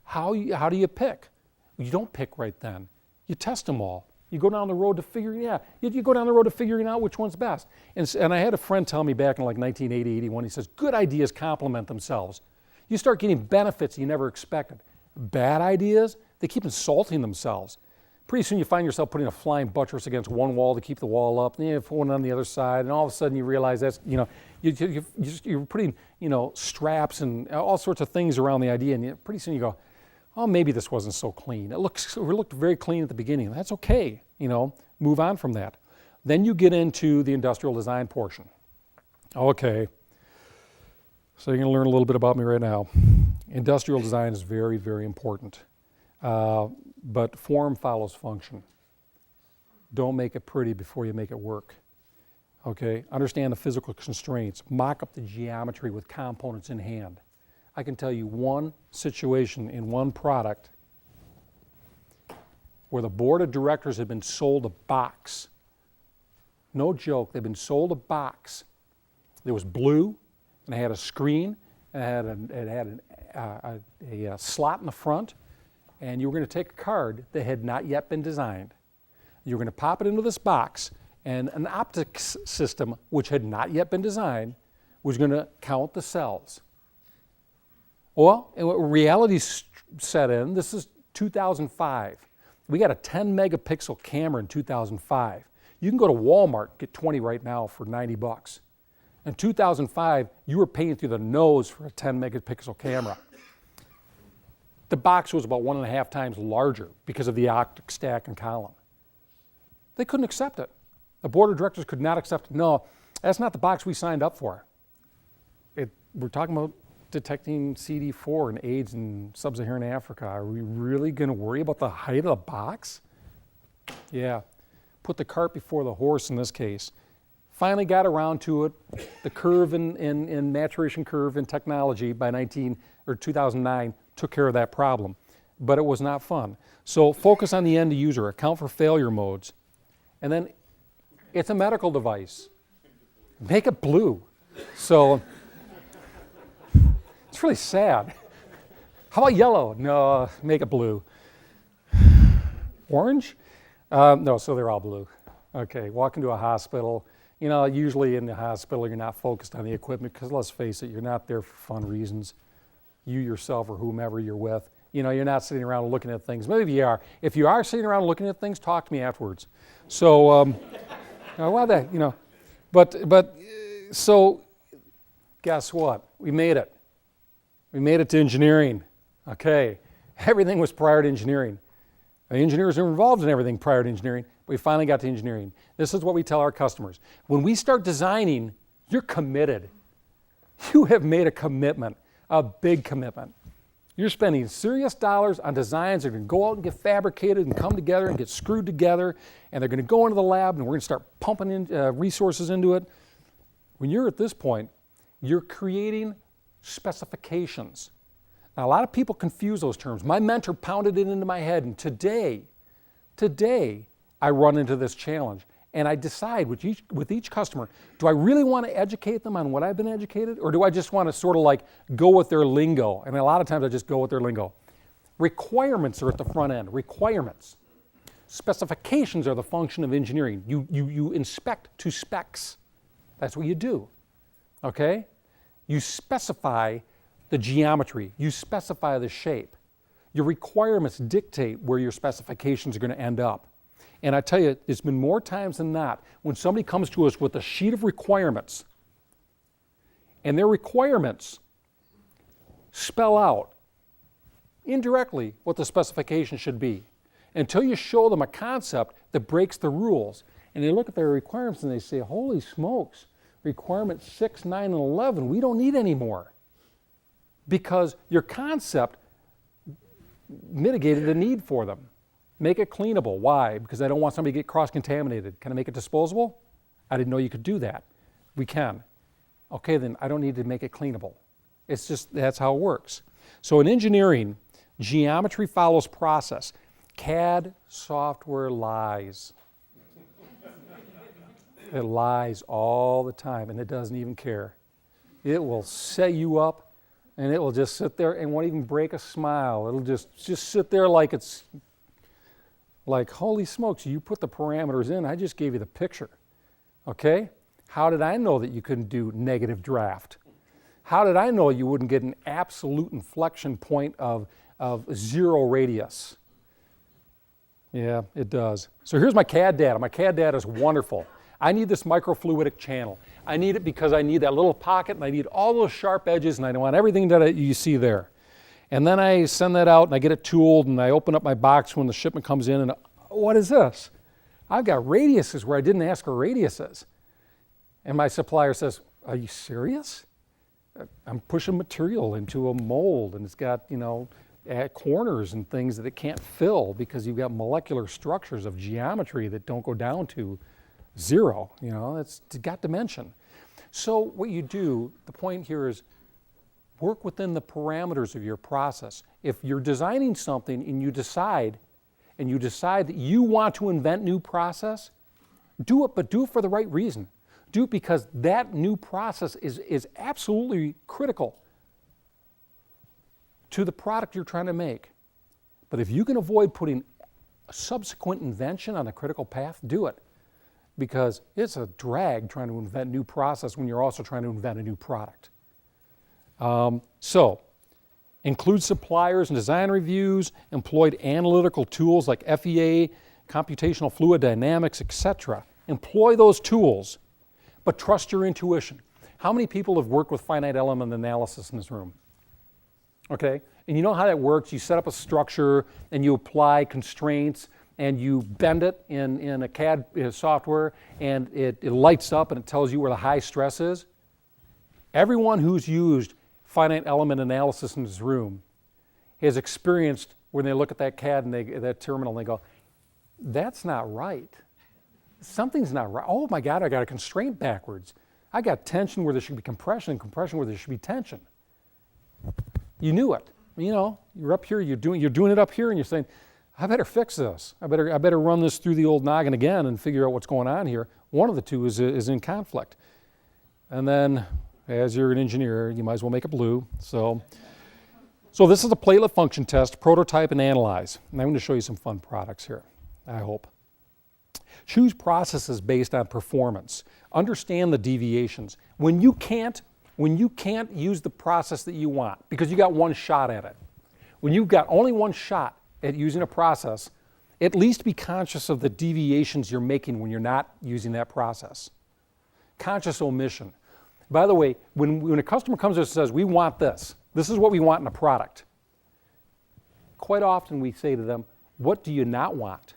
How do you pick? You don't pick right then. You test them all. You go down the road to figuring out. You go down the road to figuring out which one's best. And I had a friend tell me back in like 1980, 81, he says, good ideas complement themselves. You start getting benefits you never expected. Bad ideas, they keep insulting themselves. Pretty soon you find yourself putting a flying buttress against one wall to keep the wall up, and you put one on the other side, and all of a sudden you realize that's, you're putting, straps and all sorts of things around the idea, and pretty soon you go, oh, maybe this wasn't so clean. It looked very clean at the beginning. That's okay, move on from that. Then you get into the industrial design portion. Okay, so you're going to learn a little bit about me right now. Industrial design is very, very important, but form follows function. Don't make it pretty before you make it work. Okay, understand the physical constraints. Mock up the geometry with components in hand. I can tell you one situation in one product where the board of directors had been sold a box. No joke, they've been sold a box. It was blue, and it had a screen, and it had a slot in the front, and you were going to take a card that had not yet been designed. You were going to pop it into this box, and an optics system, which had not yet been designed, was going to count the cells. Well, reality set in. This is 2005. We got a 10 megapixel camera in 2005. You can go to Walmart, get 20 right now for 90 bucks. In 2005, you were paying through the nose for a 10 megapixel camera. The box was about 1.5 times larger because of the optic stack and column. They couldn't accept it. The board of directors could not accept it. No, that's not the box we signed up for. We're talking about detecting CD4 and AIDS in sub-Saharan Africa. Are we really going to worry about the height of the box? Yeah, put the cart before the horse in this case. Finally got around to it. The curve in maturation curve in technology by 2009 took care of that problem, but it was not fun. So focus on the end user, account for failure modes, and then it's a medical device. Make it blue. So it's really sad. How about yellow? No, make it blue. Orange? No, so they're all blue. Okay, walk into a hospital. Usually in the hospital you're not focused on the equipment because let's face it, you're not there for fun reasons. You yourself or whomever you're with. You're not sitting around looking at things. Maybe you are. If you are sitting around looking at things, talk to me afterwards. So, so guess what? We made it. We made it to engineering. Okay, everything was prior to engineering. The engineers are involved in everything prior to engineering. We finally got to engineering. This is what we tell our customers. When we start designing, you're committed. You have made a commitment, a big commitment. You're spending serious dollars on designs that are going to go out and get fabricated and come together and get screwed together, and they're going to go into the lab, and we're going to start pumping in resources into it. When you're at this point, you're creating specifications. Now, a lot of people confuse those terms. My mentor pounded it into my head, and today, I run into this challenge. And I decide with each customer, do I really want to educate them on what I've been educated, or do I just want to sort of like go with their lingo? And a lot of times I just go with their lingo. Requirements are at the front end, requirements. Specifications are the function of engineering. You inspect to specs. That's what you do, okay? You specify the geometry, you specify the shape. Your requirements dictate where your specifications are going to end up. And I tell you, it's been more times than not when somebody comes to us with a sheet of requirements, and their requirements spell out indirectly what the specification should be. Until you show them a concept that breaks the rules, and they look at their requirements and they say, holy smokes, requirements 6, 9, and 11, we don't need any more. Because your concept mitigated a need for them. Make it cleanable. Why? Because I don't want somebody to get cross-contaminated. Can I make it disposable? I didn't know you could do that. We can. Okay, then I don't need to make it cleanable. It's just, that's how it works. So in engineering, geometry follows process. CAD software lies. It lies all the time, and it doesn't even care. It will set you up, and it will just sit there and won't even break a smile. It'll just sit there like it's like, holy smokes, you put the parameters in, I just gave you the picture, okay? How did I know that you couldn't do negative draft? How did I know you wouldn't get an absolute inflection point of 0 radius? Yeah, it does. So here's my CAD data. My CAD data is wonderful. I need this microfluidic channel. I need it because I need that little pocket, and I need all those sharp edges, and I want everything that you see there. And then I send that out and I get it tooled and I open up my box when the shipment comes in and what is this? I've got radiuses where I didn't ask for radiuses. And my supplier says, are you serious? I'm pushing material into a mold and it's got, at corners and things that it can't fill because you've got molecular structures of geometry that don't go down to 0. It's got dimension. So what you do, the point here is work within the parameters of your process. If you're designing something and you decide that you want to invent new process, do it, but do it for the right reason. Do it because that new process is absolutely critical to the product you're trying to make. But if you can avoid putting a subsequent invention on a critical path, do it. Because it's a drag trying to invent new process when you're also trying to invent a new product. So, include suppliers and design reviews, employed analytical tools like FEA, computational fluid dynamics, etc. Employ those tools, but trust your intuition. How many people have worked with finite element analysis in this room? Okay, and you know how that works. You set up a structure and you apply constraints and you bend it in a CAD software and it lights up and it tells you where the high stress is. Everyone who's used finite element analysis in this room has experienced when they look at that CAD and that terminal and they go, that's not right. Something's not right. Oh my God, I got a constraint backwards. I got tension where there should be compression and compression where there should be tension. You knew it. You're up here, you're doing it up here and you're saying, I better fix this. I better run this through the old noggin again and figure out what's going on here. One of the two is in conflict. And then, as you're an engineer, you might as well make it blue. So this is a platelet function test, prototype and analyze. And I'm going to show you some fun products here, I hope. Choose processes based on performance. Understand the deviations. When you can't use the process that you want because you got one shot at it, when you've got only one shot at using a process, at least be conscious of the deviations you're making when you're not using that process. Conscious omission. By the way, when a customer comes to us and says, we want this is what we want in a product, quite often we say to them, what do you not want?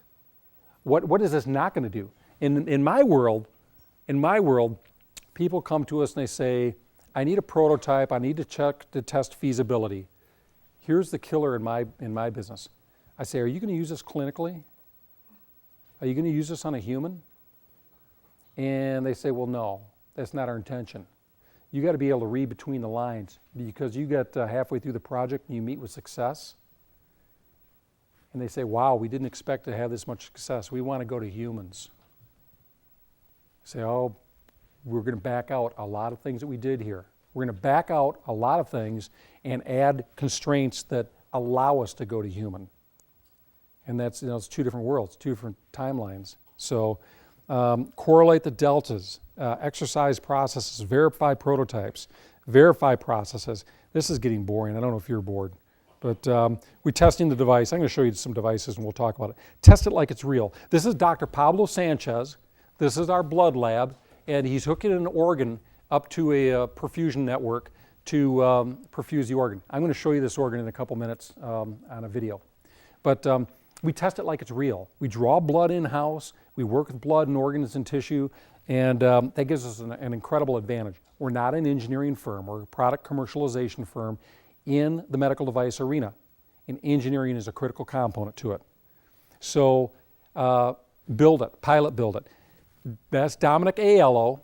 What is this not going to do? In my world, people come to us and they say, I need a prototype, I need to check to test feasibility. Here's the killer in my business. I say, are you going to use this clinically? Are you going to use this on a human? And they say, well, no, that's not our intention. You got to be able to read between the lines because you get halfway through the project and you meet with success. And they say, wow, we didn't expect to have this much success. We want to go to humans. Say, oh, we're going to back out a lot of things that we did here. We're going to back out a lot of things and add constraints that allow us to go to human. And that's, it's two different worlds, two different timelines. So correlate the deltas, exercise processes, verify prototypes, verify processes. This is getting boring. I don't know if you're bored. But we're testing the device. I'm going to show you some devices and we'll talk about it. Test it like it's real. This is Dr. Pablo Sanchez. This is our blood lab. And he's hooking an organ up to a perfusion network to perfuse the organ. I'm going to show you this organ in a couple minutes on a video. But we test it like it's real. We draw blood in-house. We work with blood and organs and tissue. And that gives us an incredible advantage. We're not an engineering firm. We're a product commercialization firm in the medical device arena. And engineering is a critical component to it. So build it, pilot build it. That's Dominic Aiello,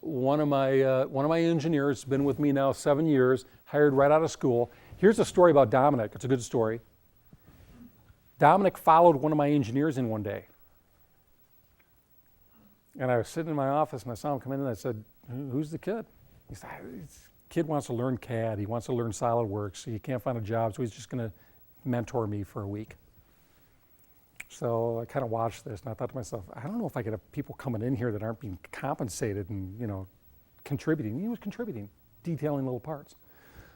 one of my engineers, been with me now 7 years, hired right out of school. Here's a story about Dominic. It's a good story. Dominic followed one of my engineers in one day. And I was sitting in my office and I saw him come in and I said, who's the kid? He said, this kid wants to learn CAD. He wants to learn SolidWorks. He can't find a job, so he's just going to mentor me for a week. So I kind of watched this and I thought to myself, I don't know if I could have people coming in here that aren't being compensated and, contributing. He was contributing, detailing little parts.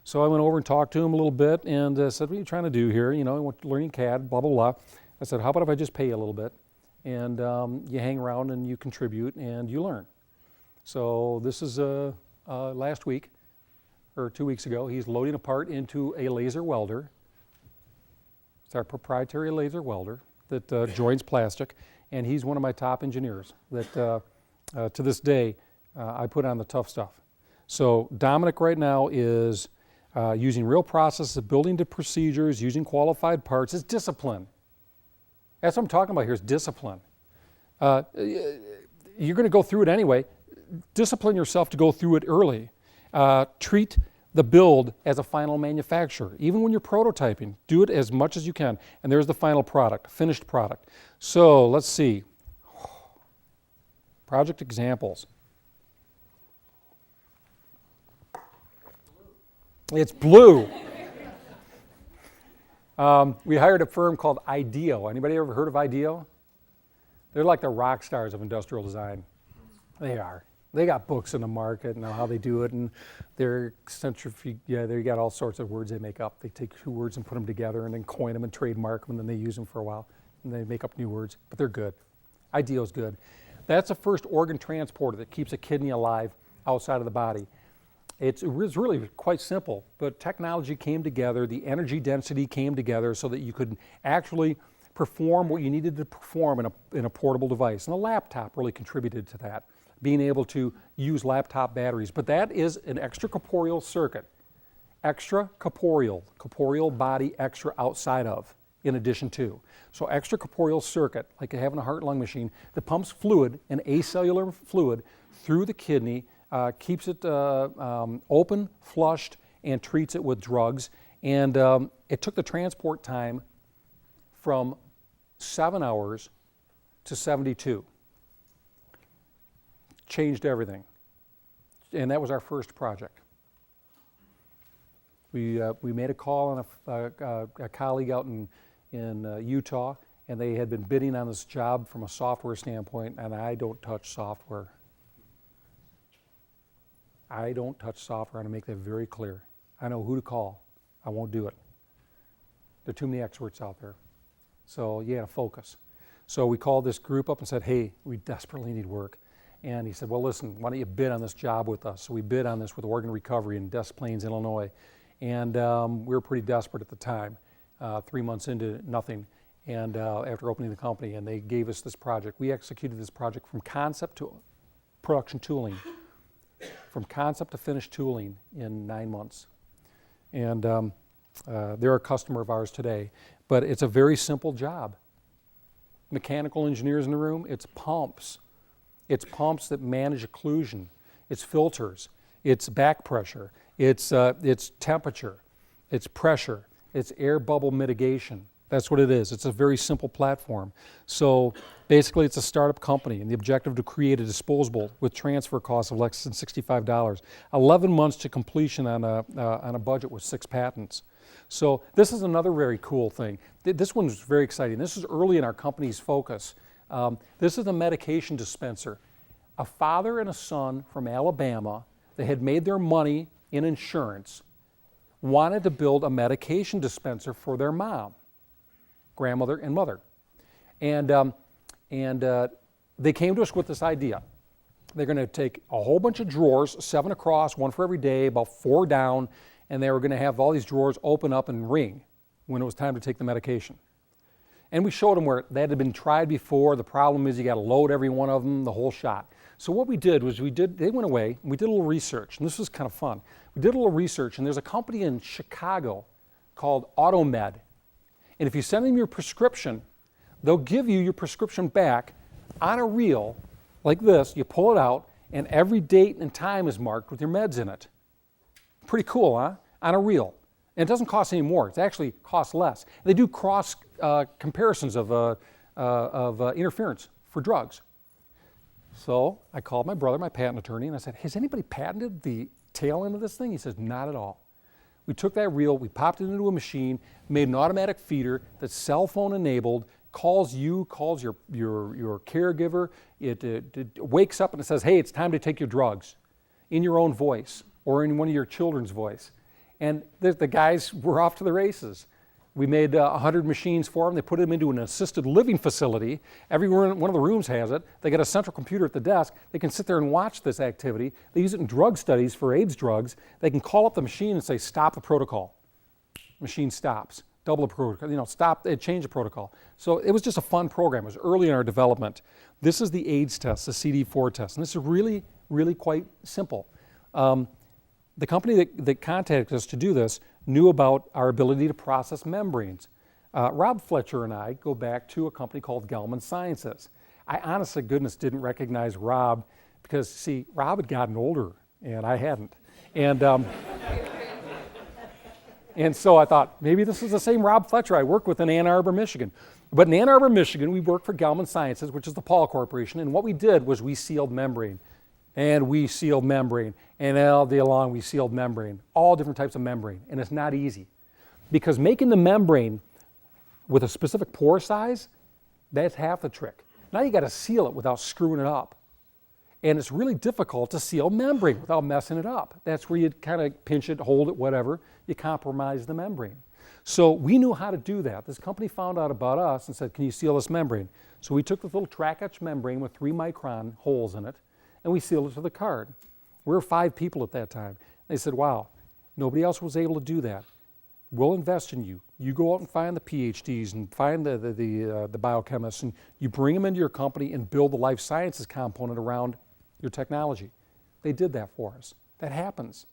So I went over and talked to him a little bit and said, what are you trying to do here? Learning CAD, blah, blah, blah. I said, how about if I just pay you a little bit and you hang around and you contribute and you learn. So this is last week. or 2 weeks ago. He's loading a part into a laser welder. It's our proprietary laser welder that joins plastic, and he's one of my top engineers that to this day I put on the tough stuff. So Dominic right now is using real processes, building the procedures, using qualified parts. It's discipline. That's what I'm talking about here, is discipline. You're going to go through it anyway. Discipline yourself to go through it early. Treat the build as a final manufacturer. Even when you're prototyping, do it as much as you can. And there's the final product, finished product. So let's see. Project examples. It's blue. We hired a firm called IDEO. Anybody ever heard of IDEO? They're like the rock stars of industrial design. They are. They got books in the market and know how they do it, and they're centrifuge. Yeah, they got all sorts of words they make up. They take 2 words and put them together and then coin them and trademark them, and then they use them for a while, and they make up new words, but they're good. IDEO's good. That's the first organ transporter that keeps a kidney alive outside of the body. It's really quite simple, but technology came together, the energy density came together so that you could actually perform what you needed to perform in a portable device. And the laptop really contributed to that, being able to use laptop batteries. But that is an extracorporeal circuit. Corporeal body extra outside of, in addition to. So extracorporeal circuit, like having a heart-lung machine, that pumps fluid, an acellular fluid, through the kidney, keeps it open, flushed, and treats it with drugs. And it took the transport time from 7 hours to 72. Changed everything. And that was our first project. We made a call on a colleague out in Utah, and they had been bidding on this job from a software standpoint, and I don't touch software. I don't touch software. I want to make that very clear. I know who to call. I won't do it. There are too many experts out there. So you got to focus. So we called this group up and said, hey, we desperately need work. And he said, well, listen, why don't you bid on this job with us? So we bid on this with Organ Recovery in Des Plaines, Illinois. And we were pretty desperate at the time, 3 months into nothing, and after opening the company, and they gave us this project. We executed this project from concept to production tooling, from concept to finished tooling in 9 months. And they're a customer of ours today, but it's a very simple job. Mechanical engineers in the room, it's pumps. It's pumps that manage occlusion. It's filters. It's back pressure. It's temperature. It's pressure. It's air bubble mitigation. That's what it is. It's a very simple platform. So basically it's a startup company, and the objective to create a disposable with transfer costs of less than $65. 11 months to completion on a budget with 6 patents. So this is another very cool thing. This one's very exciting. This is early in our company's focus. This is a medication dispenser. A father and a son from Alabama that had made their money in insurance wanted to build a medication dispenser for their mom, grandmother, and mother. And they came to us with this idea. They're going to take a whole bunch of drawers, 7 across, 1 for every day, about 4 down, and they were going to have all these drawers open up and ring when it was time to take the medication. And we showed them where that had been tried before. The problem is you got to load every one of them, the whole shot. So what we did was they went away, and we did a little research, and this was kind of fun. We did a little research, and there's a company in Chicago called AutoMed. And if you send them your prescription, they'll give you your prescription back on a reel like this. You pull it out, and every date and time is marked with your meds in it. Pretty cool, huh? On a reel. And it doesn't cost any more. It actually costs less. They do cross comparisons of interference for drugs. So I called my brother, my patent attorney, and I said, has anybody patented the tail end of this thing? He says, not at all. We took that reel, we popped it into a machine, made an automatic feeder that's cell phone enabled, calls you, calls your caregiver. It wakes up and it says, hey, it's time to take your drugs, in your own voice or in one of your children's voice. And the guys were off to the races. We made 100 machines for them. They put them into an assisted living facility. Every one of the rooms has it. They got a central computer at the desk. They can sit there and watch this activity. They use it in drug studies for AIDS drugs. They can call up the machine and say, stop the protocol. Machine stops. Double the protocol, stop, change the protocol. So it was just a fun program. It was early in our development. This is the AIDS test, the CD4 test. And this is really, really quite simple. The company that contacted us to do this knew about our ability to process membranes. Rob Fletcher and I go back to a company called Gelman Sciences. I honest to goodness didn't recognize Rob because, see, Rob had gotten older and I hadn't. And so I thought, maybe this is the same Rob Fletcher I worked with in Ann Arbor, Michigan. But in Ann Arbor, Michigan, we worked for Gelman Sciences, which is the Paul Corporation, and what we did was we sealed membrane. And we sealed membrane, and all day long we sealed membrane, all different types of membrane, and it's not easy. Because making the membrane with a specific pore size, that's half the trick. Now you gotta seal it without screwing it up. And it's really difficult to seal membrane without messing it up. That's where you kind of pinch it, hold it, whatever, you compromise the membrane. So we knew how to do that. This company found out about us and said, can you seal this membrane? So we took this little track etch membrane with 3-micron holes in it, and we sealed it to the card. We were 5 people at that time. They said, wow, nobody else was able to do that. We'll invest in you. You go out and find the PhDs and find the biochemists, and you bring them into your company and build the life sciences component around your technology. They did that for us. That happens.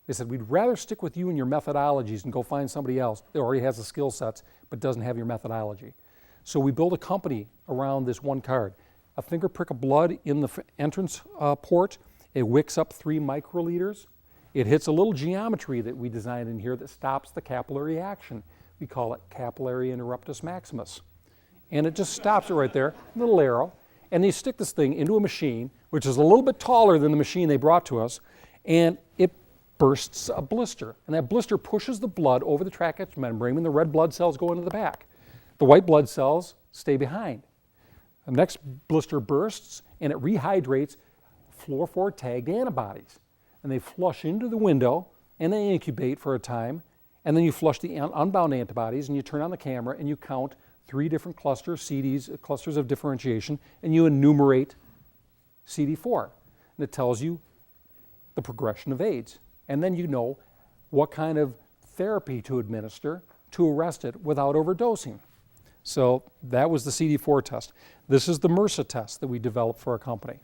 They said, we'd rather stick with you and your methodologies and go find somebody else that already has the skill sets but doesn't have your methodology. So we built a company around this one card. A finger prick of blood in the entrance port. It wicks up 3 microliters. It hits a little geometry that we designed in here that stops the capillary action. We call it capillary interruptus maximus. And it just stops it right there, little arrow. And they stick this thing into a machine, which is a little bit taller than the machine they brought to us, and it bursts a blister. And that blister pushes the blood over the track etch membrane, and the red blood cells go into the back. The white blood cells stay behind. The next blister bursts, and it rehydrates fluorophore tagged antibodies. And they flush into the window, and they incubate for a time, and then you flush the unbound antibodies, and you turn on the camera, and you count 3 different clusters, CDs, clusters of differentiation, and you enumerate CD4. And it tells you the progression of AIDS. And then you know what kind of therapy to administer to arrest it without overdosing. So that was the CD4 test. This is the MRSA test that we developed for our company.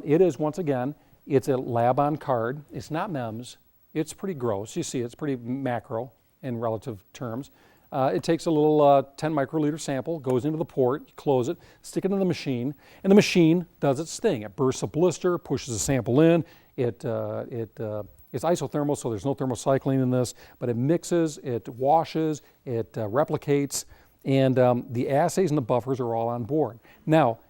It is, once again, it's a lab on card. It's not MEMS. It's pretty gross. You see, it's pretty macro in relative terms. It takes a little 10 microliter sample, goes into the port, you close it, stick it in the machine, and the machine does its thing. It bursts a blister, pushes the sample in. It's isothermal, so there's no thermocycling in this, but it mixes, it washes, it replicates, and the assays and the buffers are all on board. Now,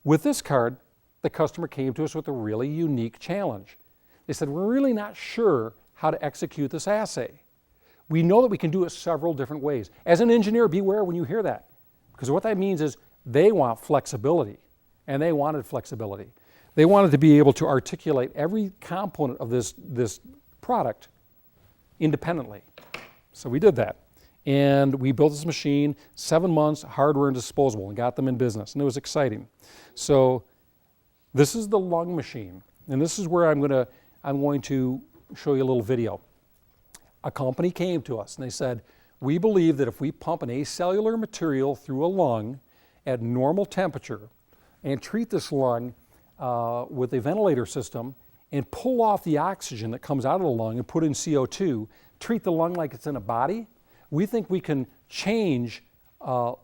with this card, the customer came to us with a really unique challenge. They said, we're really not sure how to execute this assay. We know that we can do it several different ways. As an engineer, beware when you hear that, because what that means is they want flexibility, and they wanted flexibility. They wanted to be able to articulate every component of this product independently. So we did that. And we built this machine, 7 months, hardware and disposable, and got them in business, and it was exciting. So this is the lung machine, and this is where I'm going to show you a little video. A company came to us and they said, we believe that if we pump an acellular material through a lung at normal temperature and treat this lung with a ventilator system and pull off the oxygen that comes out of the lung and put in CO2, treat the lung like it's in a body, we think we can change the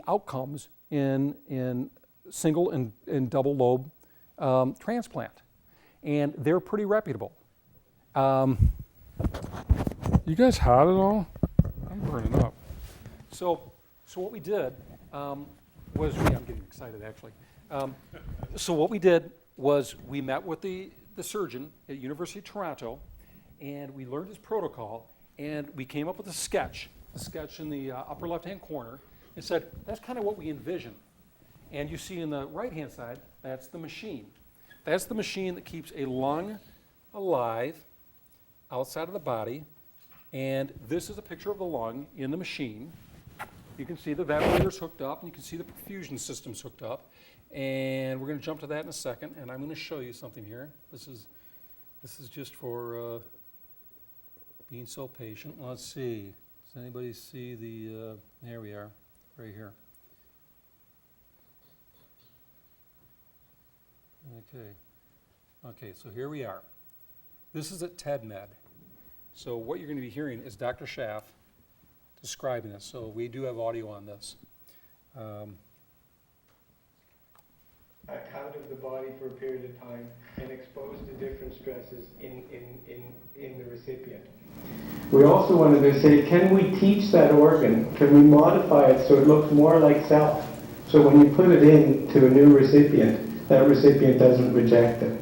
outcomes in single and double lobe transplant. And they're pretty reputable. You guys hot at all? I'm burning up. So what we did was, I'm getting excited actually. So what we did was we met with the surgeon at University of Toronto, and we learned his protocol, and we came up with a sketch in the upper left-hand corner, and said, that's kind of what we envision. And you see in the right-hand side, that's the machine. That's the machine that keeps a lung alive outside of the body And this is a picture of the lung in the machine. You can see the ventilator's hooked up, and you can see the perfusion system's hooked up. And we're going to jump to that in a second, and I'm going to show you something here. This is just for being so patient. Let's see. Does anybody see the, there we are, right here. Okay, so here we are. This is at TEDMed. So what you're going to be hearing is Dr. Schaff describing this. So we do have audio on this. Out of the body for a period of time and exposed to different stresses in the recipient. We also wanted to say, can we teach that organ? Can we modify it so it looks more like self? So when you put it into a new recipient, that recipient doesn't reject it.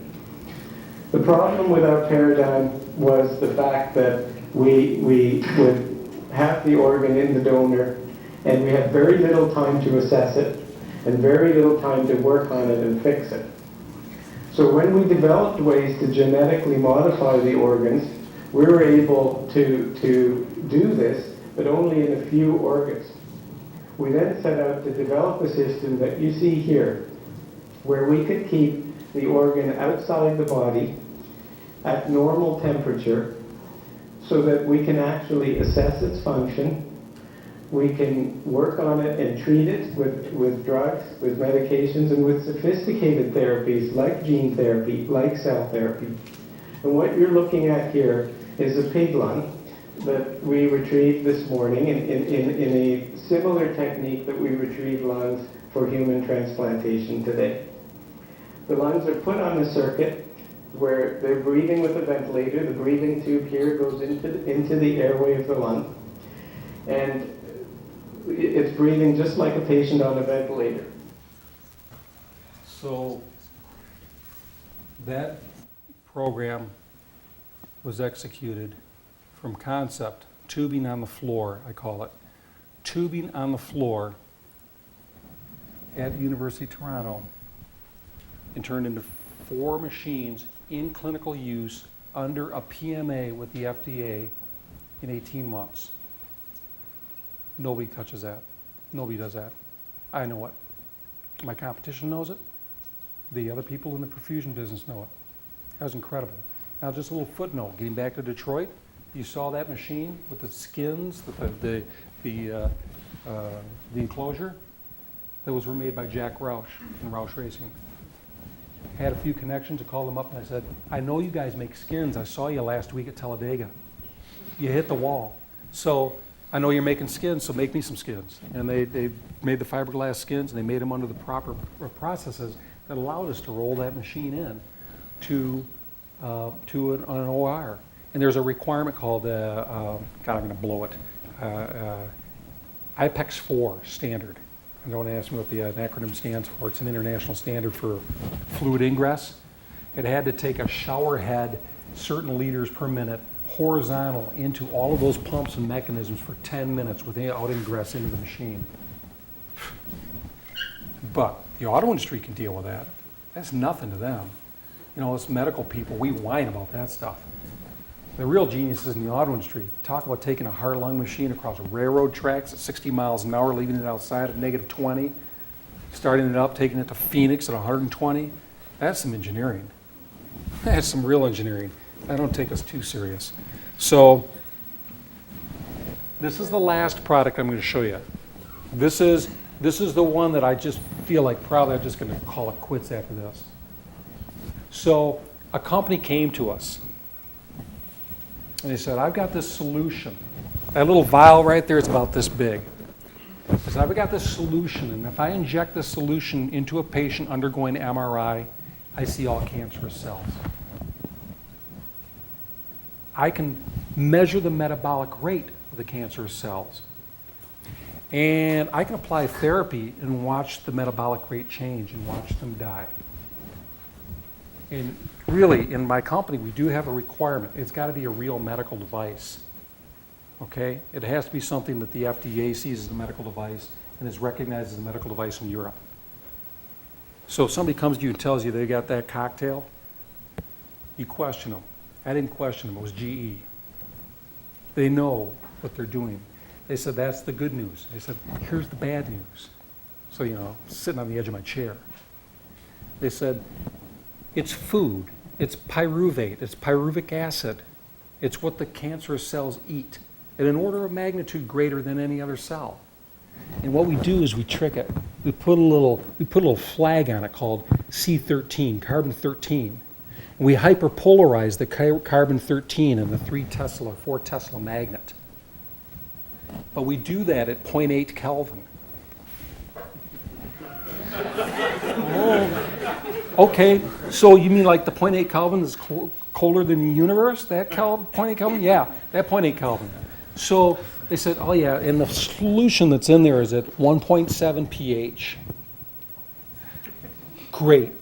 The problem with our paradigm was the fact that we would have the organ in the donor and we had very little time to assess it and very little time to work on it and fix it. So when we developed ways to genetically modify the organs, we were able to do this, but only in a few organs. We then set out to develop a system that you see here, where we could keep the organ outside the body at normal temperature so that we can actually assess its function. We can work on it and treat it with drugs, with medications, and with sophisticated therapies like gene therapy, like cell therapy. And what you're looking at here is a pig lung that we retrieved this morning in a similar technique that we retrieve lungs for human transplantation today. The lungs are put on a circuit where they're breathing with a ventilator. The breathing tube here goes into the airway of the lung. And it's breathing just like a patient on a ventilator. So that program was executed from concept, tubing on the floor, I call it. Tubing on the floor at the University of Toronto and turned into 4 machines in clinical use under a PMA with the FDA in 18 months. Nobody touches that. Nobody does that. I know it. My competition knows it. The other people in the perfusion business know it. That was incredible. Now, just a little footnote. Getting back to Detroit, you saw that machine with the skins, the enclosure. Those were made by Jack Roush in Roush Racing. I had a few connections. I called them up and I said, I know you guys make skins. I saw you last week at Talladega. You hit the wall. So I know you're making skins, so make me some skins. And they made the fiberglass skins, and they made them under the proper processes that allowed us to roll that machine in to an OR. And there's a requirement called, God, I'm going to blow it, IPEX 4 standard. And don't ask me what the acronym stands for. It's an international standard for fluid ingress. It had to take a shower head, certain liters per minute, horizontal into all of those pumps and mechanisms for 10 minutes without ingress into the machine. But the auto industry can deal with that. That's nothing to them. You know, us medical people, we whine about that stuff. The real geniuses in the auto industry talk about taking a heart lung machine across railroad tracks at 60 miles an hour, leaving it outside at -20, starting it up, taking it to Phoenix at 120. That's some engineering. That's some real engineering. I don't take us too serious. So this is the last product I'm going to show you. This is the one that I just feel like probably I'm just going to call it quits after this. So a company came to us and they said, I've got this solution. That little vial right there is about this big. They said, I've got this solution, and if I inject this solution into a patient undergoing MRI, I see all cancerous cells. I can measure the metabolic rate of the cancerous cells. And I can apply therapy and watch the metabolic rate change and watch them die. And really, in my company, we do have a requirement. It's got to be a real medical device. Okay? It has to be something that the FDA sees as a medical device and is recognized as a medical device in Europe. So if somebody comes to you and tells you they got that cocktail, you question them. I didn't question them. It was GE. They know what they're doing. They said, that's the good news. They said, here's the bad news. So, sitting on the edge of my chair. They said, it's food. It's pyruvate. It's pyruvic acid. It's what the cancerous cells eat at an order of magnitude greater than any other cell. And what we do is we trick it. We put a little flag on it called C13, carbon 13. And we hyperpolarize the carbon 13 in the 3 Tesla, 4 Tesla magnet. But we do that at 0.8 Kelvin. Oh, okay, so you mean like the 0.8 Kelvin is colder than the universe? That 0.8 Kelvin? Yeah, that 0.8 Kelvin. So they said, oh yeah, and the solution that's in there is at 1.7 pH. Great.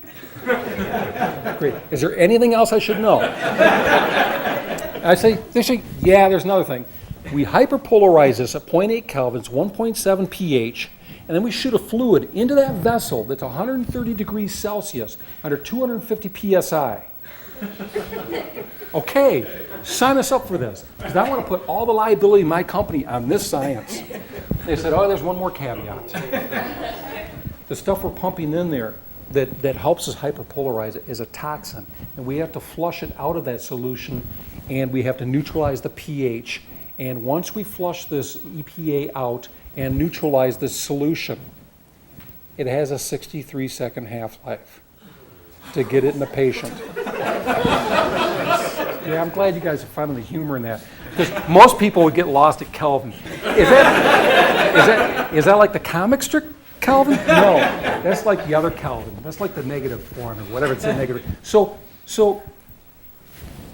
Great. Is there anything else I should know? They say, yeah, there's another thing. We hyperpolarize this at 0.8 Kelvin, it's 1.7 pH, and then we shoot a fluid into that vessel that's 130 degrees Celsius under 250 psi. Okay, sign us up for this, because I want to put all the liability of my company on this science. They said, oh, there's one more caveat. The stuff we're pumping in there that helps us hyperpolarize it is a toxin, and we have to flush it out of that solution, and we have to neutralize the pH. And once we flush this EPA out and neutralize this solution, it has a 63-second half-life to get it in the patient. Yeah, I'm glad you guys are finding the humor in that, because most people would get lost at Kelvin. Is that like the comic strip Kelvin? No, that's like the other Kelvin. That's like the negative form or whatever. It's a negative. So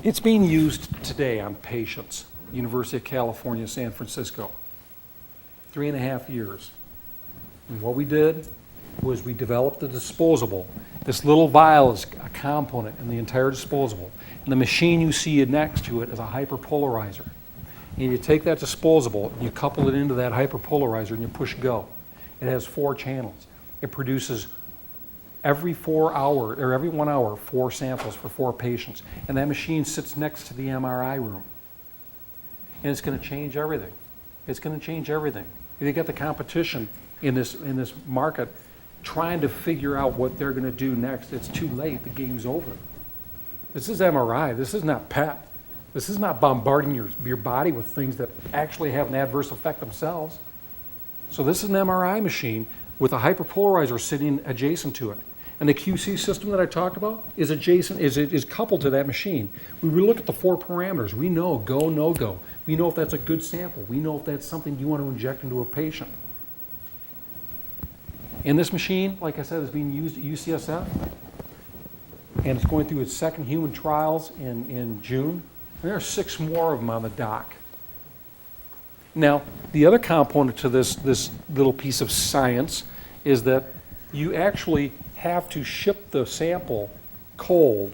it's being used today on patients. University of California, San Francisco. 3.5 years. And what we did was we developed the disposable. This little vial is a component in the entire disposable. And the machine you see next to it is a hyperpolarizer. And you take that disposable, and you couple it into that hyperpolarizer, and you push go. It has 4 channels. It produces every 1 hour, 4 samples for 4 patients. And that machine sits next to the MRI room. And it's going to change everything. It's going to change everything. You got the competition in this market trying to figure out what they're going to do next. It's too late. The game's over. This is MRI. This is not PET. This is not bombarding your body with things that actually have an adverse effect themselves. So this is an MRI machine with a hyperpolarizer sitting adjacent to it. And the QC system that I talked about is coupled to that machine. We look at the 4 parameters. We know go, no go. We know if that's a good sample. We know if that's something you want to inject into a patient. And this machine, like I said, is being used at UCSF. And it's going through its 2nd human trials in June. And there are 6 more of them on the dock. Now, the other component to this little piece of science is that you actually have to ship the sample cold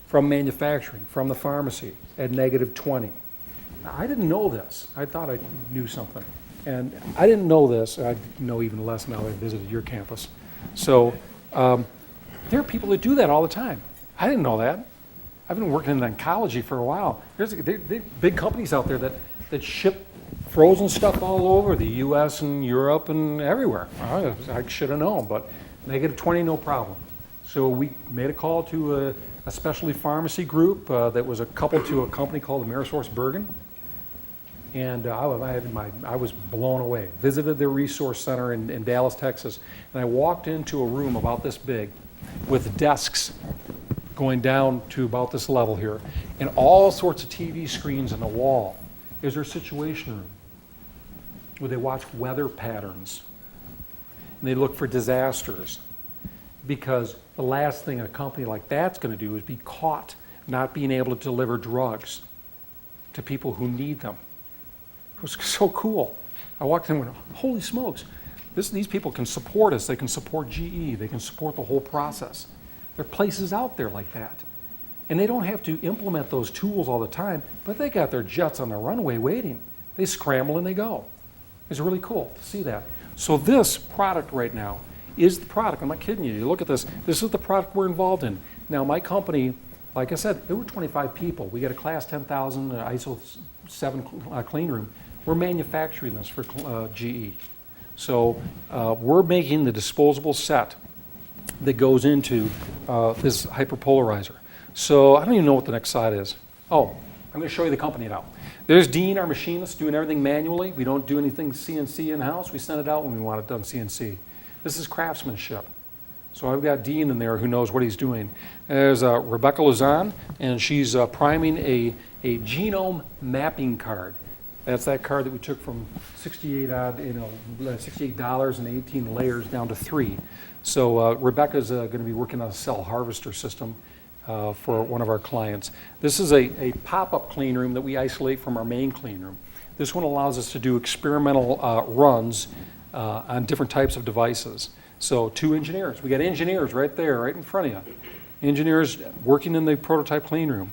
from manufacturing, from the pharmacy at -20. Now, I didn't know this. I thought I knew something. And I didn't know this. I know even less now that I visited your campus. So there are people that do that all the time. I didn't know that. I've been working in oncology for a while. There's big companies out there that ship frozen stuff all over the U.S. and Europe and everywhere. I should have known, but -20, no problem. So we made a call to a specialty pharmacy group that was coupled to a company called Amerisource Bergen. And I was blown away. Visited their resource center in Dallas, Texas, and I walked into a room about this big with desks going down to about this level here, and all sorts of TV screens on the wall. Is their situation room where they watch weather patterns and they look for disasters, because the last thing a company like that's going to do is be caught not being able to deliver drugs to people who need them. It was so cool. I walked in and went, holy smokes, these people can support us. They can support GE. They can support the whole process. There are places out there like that. And they don't have to implement those tools all the time, but they got their jets on the runway waiting. They scramble and they go. It's really cool to see that. So this product right now is the product. I'm not kidding you. You look at this. This is the product we're involved in. Now, my company, like I said, there were 25 people. We got a class 10,000 ISO clean room, we're manufacturing this for GE. So we're making the disposable set that goes into this hyperpolarizer. So I don't even know what the next slide is. Oh, I'm going to show you the company now. There's Dean, our machinist, doing everything manually. We don't do anything CNC in-house. We send it out when we want it done CNC. This is craftsmanship. So I've got Dean in there who knows what he's doing. There's Rebecca Luzon, and she's priming a genome mapping card. That's that card that we took from $68 and 18 layers down to 3. So Rebecca's going to be working on a cell harvester system for one of our clients. This is a pop-up clean room that we isolate from our main clean room. This one allows us to do experimental runs on different types of devices. So 2 engineers. We got engineers right there, right in front of you. Engineers working in the prototype clean room.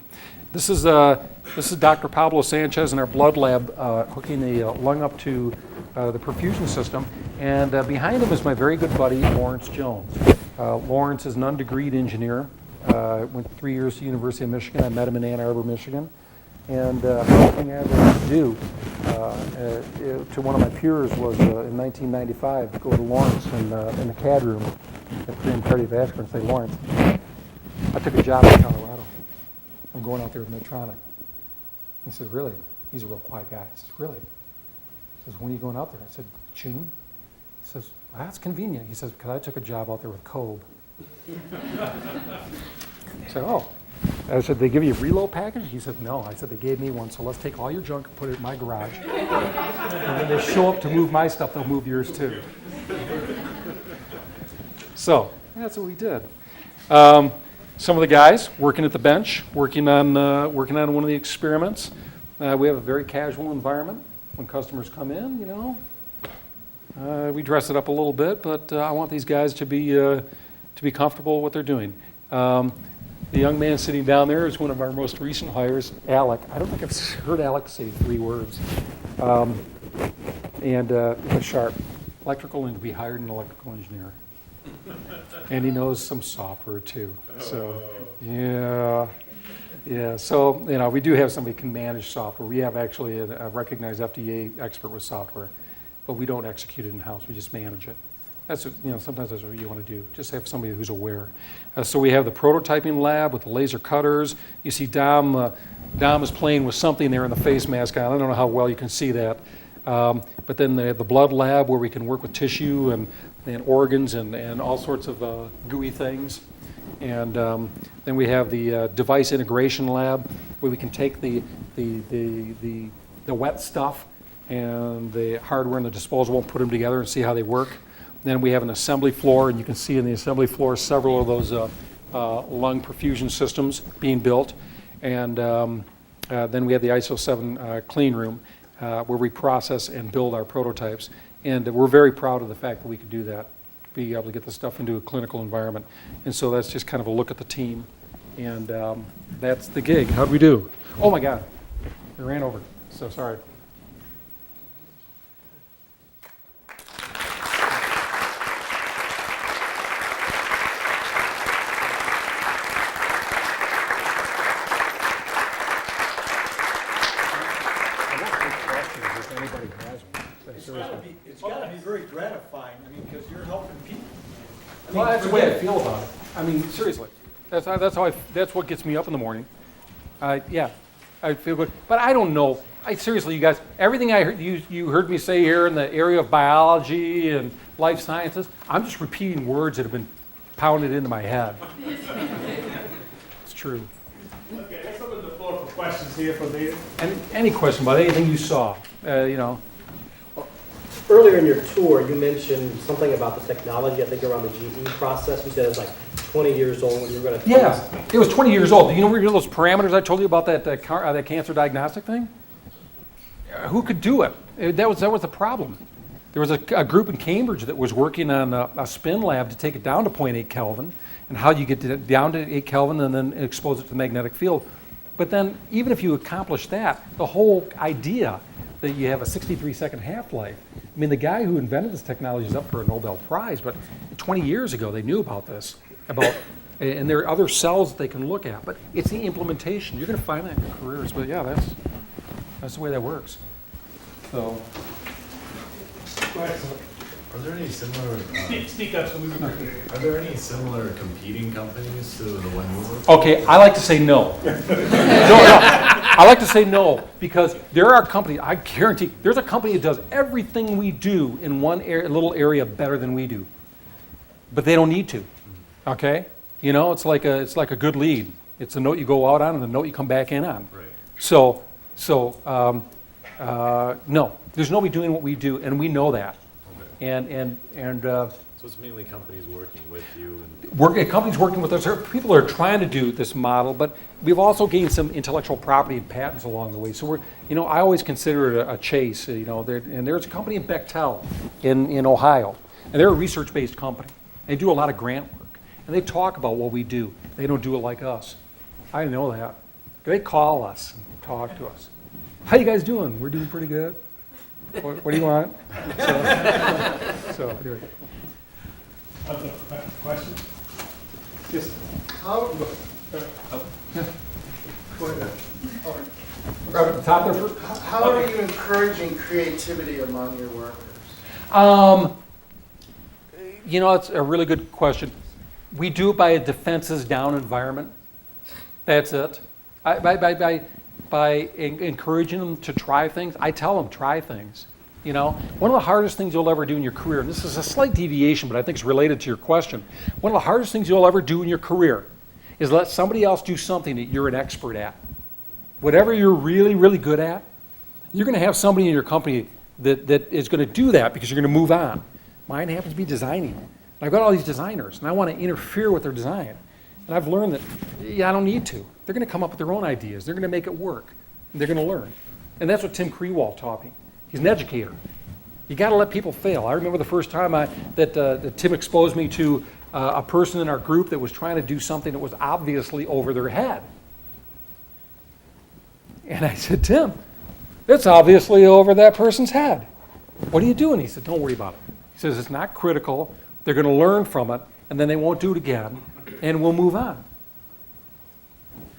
This is Dr. Pablo Sanchez in our blood lab hooking a lung up to the perfusion system. And behind him is my very good buddy, Lawrence Jones. Lawrence is an undegreed engineer. Went 3 years to the University of Michigan. I met him in Ann Arbor, Michigan. And the first thing I ever do to one of my peers was in 1995 to go to Lawrence in the CAD room at Korean Cardiovascular and say, Lawrence, I took a job in Colorado. I'm going out there with Medtronic. He said, really? He's a real quiet guy. He says, really? He says, when are you going out there? I said, June. He says, well, that's convenient. He says, because I took a job out there with Kobe. I said, oh. I said, they give you a reload package? He said, no. I said, they gave me one, so let's take all your junk and put it in my garage. And when they show up to move my stuff, they'll move yours too. So that's what we did. Some of the guys working at the bench, working on one of the experiments. We have a very casual environment. When customers come in, you know, we dress it up a little bit, but I want these guys to be comfortable with what they're doing. The young man sitting down there is one of our most recent hires, Alec. I don't think I've heard Alec say 3 words. And he's sharp. Electrical, and we hired an electrical engineer. And he knows some software too. So, yeah. So, you know, we do have somebody who can manage software. We have actually a recognized FDA expert with software, but we don't execute it in-house. We just manage it. That's, you know, sometimes that's what you want to do. Just have somebody who's aware. So we have the prototyping lab with the laser cutters. You see Dom is playing with something there in the face mask on. I don't know how well you can see that. But then the blood lab where we can work with tissue and organs and all sorts of gooey things. And then we have the device integration lab where we can take the wet stuff and the hardware and the disposable and put them together and see how they work. Then we have an assembly floor, and you can see in the assembly floor several of those lung perfusion systems being built. And then we have the ISO 7 clean room where we process and build our prototypes. And we're very proud of the fact that we could do that, be able to get the stuff into a clinical environment. And so that's just kind of a look at the team. And that's the gig. How'd we do? Oh my God, it ran over. So sorry. It's got to be very gratifying, I mean, because you're helping people. Well, that's the way I feel about it. I mean, seriously, that's what gets me up in the morning. Yeah, I feel good, but I don't know. Seriously, you guys, everything I heard you heard me say here in the area of biology and life sciences, I'm just repeating words that have been pounded into my head. It's true. Okay, let's open the floor for questions here for the. Any question about anything you saw, you know. Earlier in your tour, you mentioned something about the technology, I think around the GE process. You said it was like 20 years old when you were going to. Yeah, it was 20 years old. You know those parameters I told you about that cancer diagnostic thing? Who could do it? That was the problem. There was a group in Cambridge that was working on a spin lab to take it down to 0.8 Kelvin and how you get it down to 8 Kelvin and then expose it to the magnetic field. But then even if you accomplish that, the whole idea that you have a 63-second half-life. I mean, the guy who invented this technology is up for a Nobel Prize, but 20 years ago they knew about this, and there are other cells that they can look at, but it's the implementation. You're going to find that in your careers, but yeah, That's the way that works. So, Are there any similar? Speak up so we can hear you. Are there any similar competing companies to the one you work? okay, I like to say no. No, I like to say no because there are companies, I guarantee, there's a company that does everything we do in one little area better than we do. But they don't need to, okay? You know, it's like a good lead. It's a note you go out on and the note you come back in on. Right. So, no, there's nobody doing what we do, and we know that. Okay. And So it's mainly companies working with you and. companies working with us, people are trying to do this model, but we've also gained some intellectual property and patents along the way. So we're, you know, I always consider it a chase, you know, and there's a company in Bechtel in Ohio, and they're a research-based company. They do a lot of grant work, and they talk about what we do. They don't do it like us. I know that. They call us and talk to us. How you guys doing? We're doing pretty good. What do you want? So anyway. Other questions? Just, How, Right at the top there first. how are you encouraging creativity among your workers? You know, it's a really good question. We do it by a defenses down environment. That's it. By encouraging them to try things. I tell them, try things. You know, one of the hardest things you'll ever do in your career, and this is a slight deviation, but I think it's related to your question. One of the hardest things you'll ever do in your career is let somebody else do something that you're an expert at. Whatever you're really, really good at, you're going to have somebody in your company that is going to do that because you're going to move on. Mine happens to be designing. I've got all these designers, and I want to interfere with their design. And I've learned that, yeah, I don't need to. They're going to come up with their own ideas. They're going to make it work. And they're going to learn. And that's what Tim Krewall taught me. He's an educator. You got to let people fail. I remember the first time that Tim exposed me to a person in our group that was trying to do something that was obviously over their head. And I said, Tim, it's obviously over that person's head. What are you doing? He said, don't worry about it. He says, it's not critical. They're going to learn from it, and then they won't do it again, and we'll move on.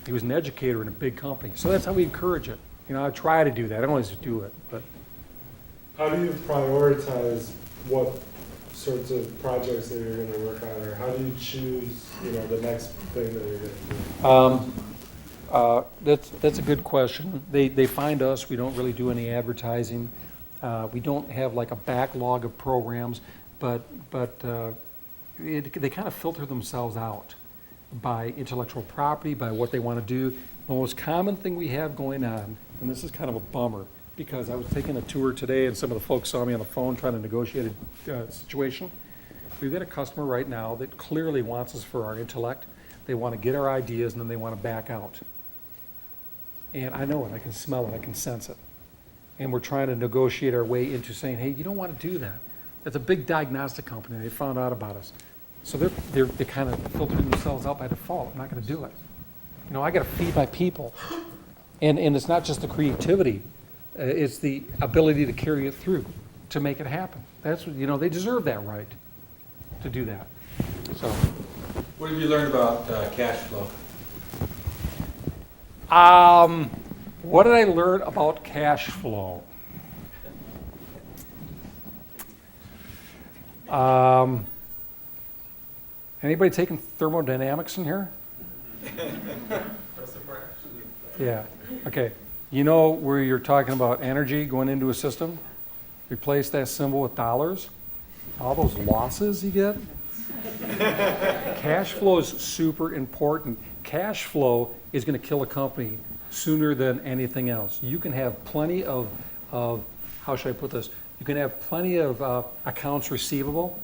He was an educator in a big company. So that's how we encourage it. You know, I try to do that. I don't always do it, but. How do you prioritize what sorts of projects that you're going to work on, or how do you choose, you know, the next thing that you're going to do? That's a good question. They find us. We don't really do any advertising. We don't have like a backlog of programs, but they kind of filter themselves out by intellectual property, by what they want to do. The most common thing we have going on, and this is kind of a bummer, because I was taking a tour today and some of the folks saw me on the phone trying to negotiate a situation. We've got a customer right now that clearly wants us for our intellect. They want to get our ideas and then they want to back out. And I know it, I can smell it, I can sense it. And we're trying to negotiate our way into saying, hey, you don't want to do that. That's a big diagnostic company, they found out about us. So they kind of filtering themselves out by default. I'm not going to do it. You know, I got to feed my people. And it's not just the creativity. It's the ability to carry it through, to make it happen. That's what, you know, they deserve that right to do that. So, What have you learned about cash flow? what did I learn about cash flow? Anybody taking thermodynamics in here? Yeah. Okay. You know where you're talking about energy going into a system? Replace that symbol with dollars. All those losses you get. Cash flow is super important. Cash flow is going to kill a company sooner than anything else. You can have plenty of how should I put this? You can have plenty of accounts receivable,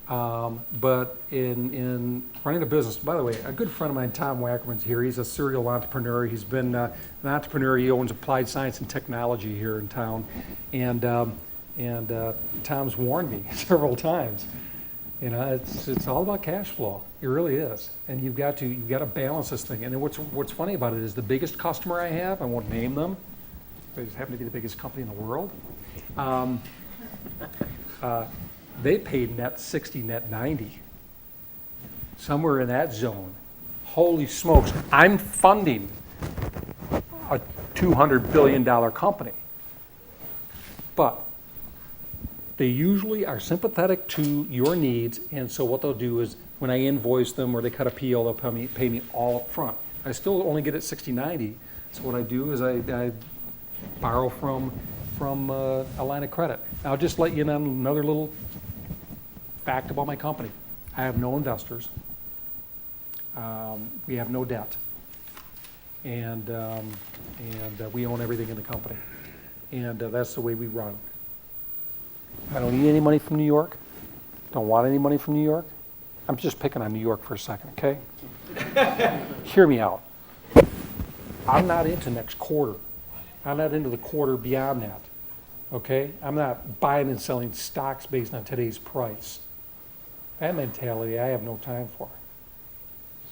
but in running a business, by the way, a good friend of mine, Tom Wackerman's here. He's a serial entrepreneur. He's been an entrepreneur. He owns Applied Science and Technology here in town. And Tom's warned me several times. You know, it's all about cash flow. It really is. And you've got to balance this thing. And then what's funny about it is the biggest customer I have, I won't name them, they just happen to be the biggest company in the world. They paid net 60, net 90. Somewhere in that zone. Holy smokes. I'm funding $200 billion company. But they usually are sympathetic to your needs, and so what they'll do is when I invoice them or they cut a PO, they'll pay me all up front. I still only get it 60/90, so what I do is I borrow from a line of credit. I'll just let you know another little fact about my company. I have no investors. We have no debt. And we own everything in the company. And that's the way we run. I don't need any money from New York. Don't want any money from New York. I'm just picking on New York for a second, okay? Hear me out. I'm not into next quarter. I'm not into the quarter beyond that, okay? I'm not buying and selling stocks based on today's price. That mentality I have no time for.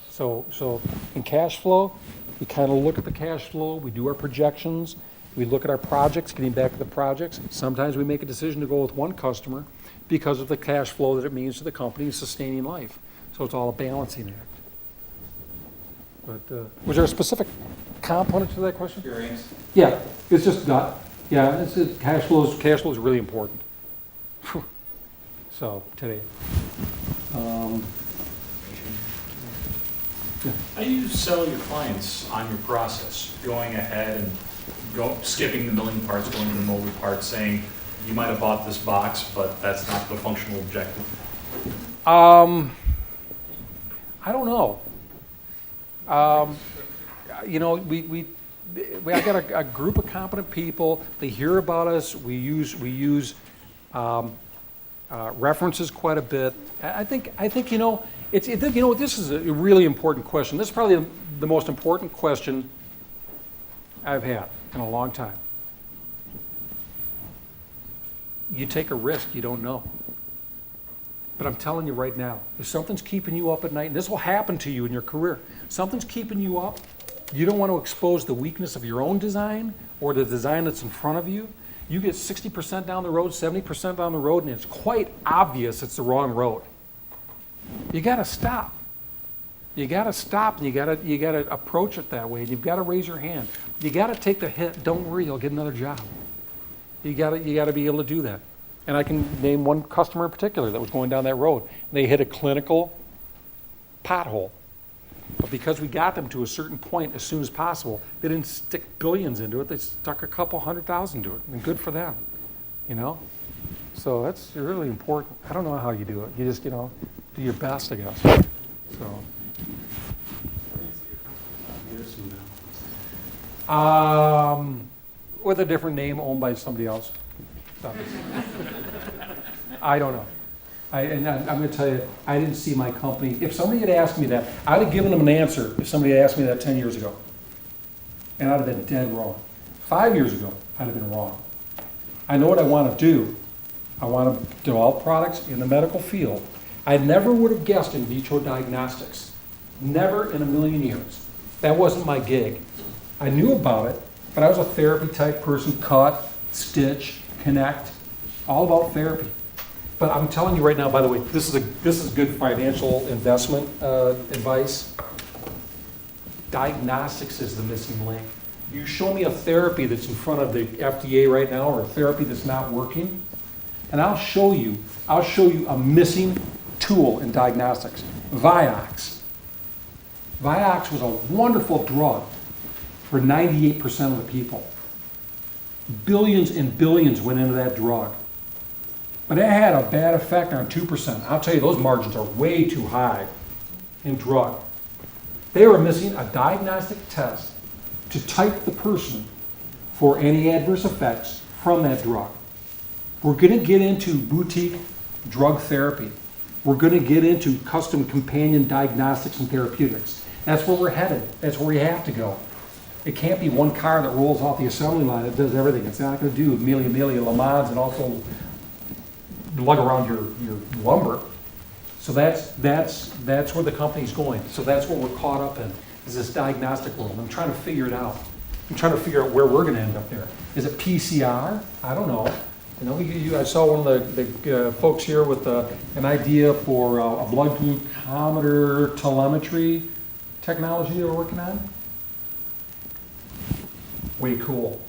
So in cash flow, we kind of look at the cash flow, we do our projections, we look at our projects, getting back to the projects. Sometimes we make a decision to go with one customer because of the cash flow that it means to the company sustaining life. So it's all a balancing act. But was there a specific component to that question? Experience. Yeah, it's just not. Yeah, cash flow is really important. So today. How do you sell your clients on your process? Going ahead and skipping the milling parts, going to the molded parts, saying you might have bought this box, but that's not the functional objective. I don't know. I got a group of competent people. They hear about us. We use references quite a bit. I think this is a really important question. This is probably the most important question I've had in a long time. You take a risk you don't know. But I'm telling you right now, if something's keeping you up at night, and this will happen to you in your career, something's keeping you up, you don't want to expose the weakness of your own design or the design that's in front of you. You get 60% down the road, 70% down the road, and it's quite obvious it's the wrong road. You got to stop. You got to stop, and you got to approach it that way. And you've got to raise your hand. You got to take the hit. Don't worry, you'll get another job. You got to be able to do that. And I can name one customer in particular that was going down that road. They hit a clinical pothole. But because we got them to a certain point as soon as possible, they didn't stick billions into it. They stuck a couple $100,000 to it, and good for them, you know? So that's really important. I don't know how you do it. You just, do your best, I guess. So. With a different name owned by somebody else. I don't know. I'm going to tell you, I didn't see my company. If somebody had asked me that, I'd have given them an answer if somebody had asked me that 10 years ago. And I'd have been dead wrong. 5 years ago, I'd have been wrong. I know what I want to do. I want to develop products in the medical field. I never would have guessed in vitro diagnostics. Never in a million years. That wasn't my gig. I knew about it, but I was a therapy type person, cut, stitch, connect, all about therapy. But I'm telling you right now, by the way, this is good financial investment advice. Diagnostics is the missing link. You show me a therapy that's in front of the FDA right now, or a therapy that's not working, and I'll show you a missing tool in diagnostics. Vioxx. Vioxx was a wonderful drug for 98% of the people. Billions and billions went into that drug. But it had a bad effect on 2%. I'll tell you, those margins are way too high in drug. They were missing a diagnostic test to type the person for any adverse effects from that drug. We're going to get into boutique drug therapy. We're going to get into custom companion diagnostics and therapeutics. That's where we're headed. That's where we have to go. It can't be one car that rolls off the assembly line that does everything. It's not going to do Amelia Le Mans and also lug around your lumber. So that's where the company's going. So that's what we're caught up in, is this diagnostic world. I'm trying to figure it out. I'm trying to figure out where we're going to end up there. Is it PCR? I don't know. I saw one of the folks here with an idea for a blood glucometer telemetry technology they were working on. way cool.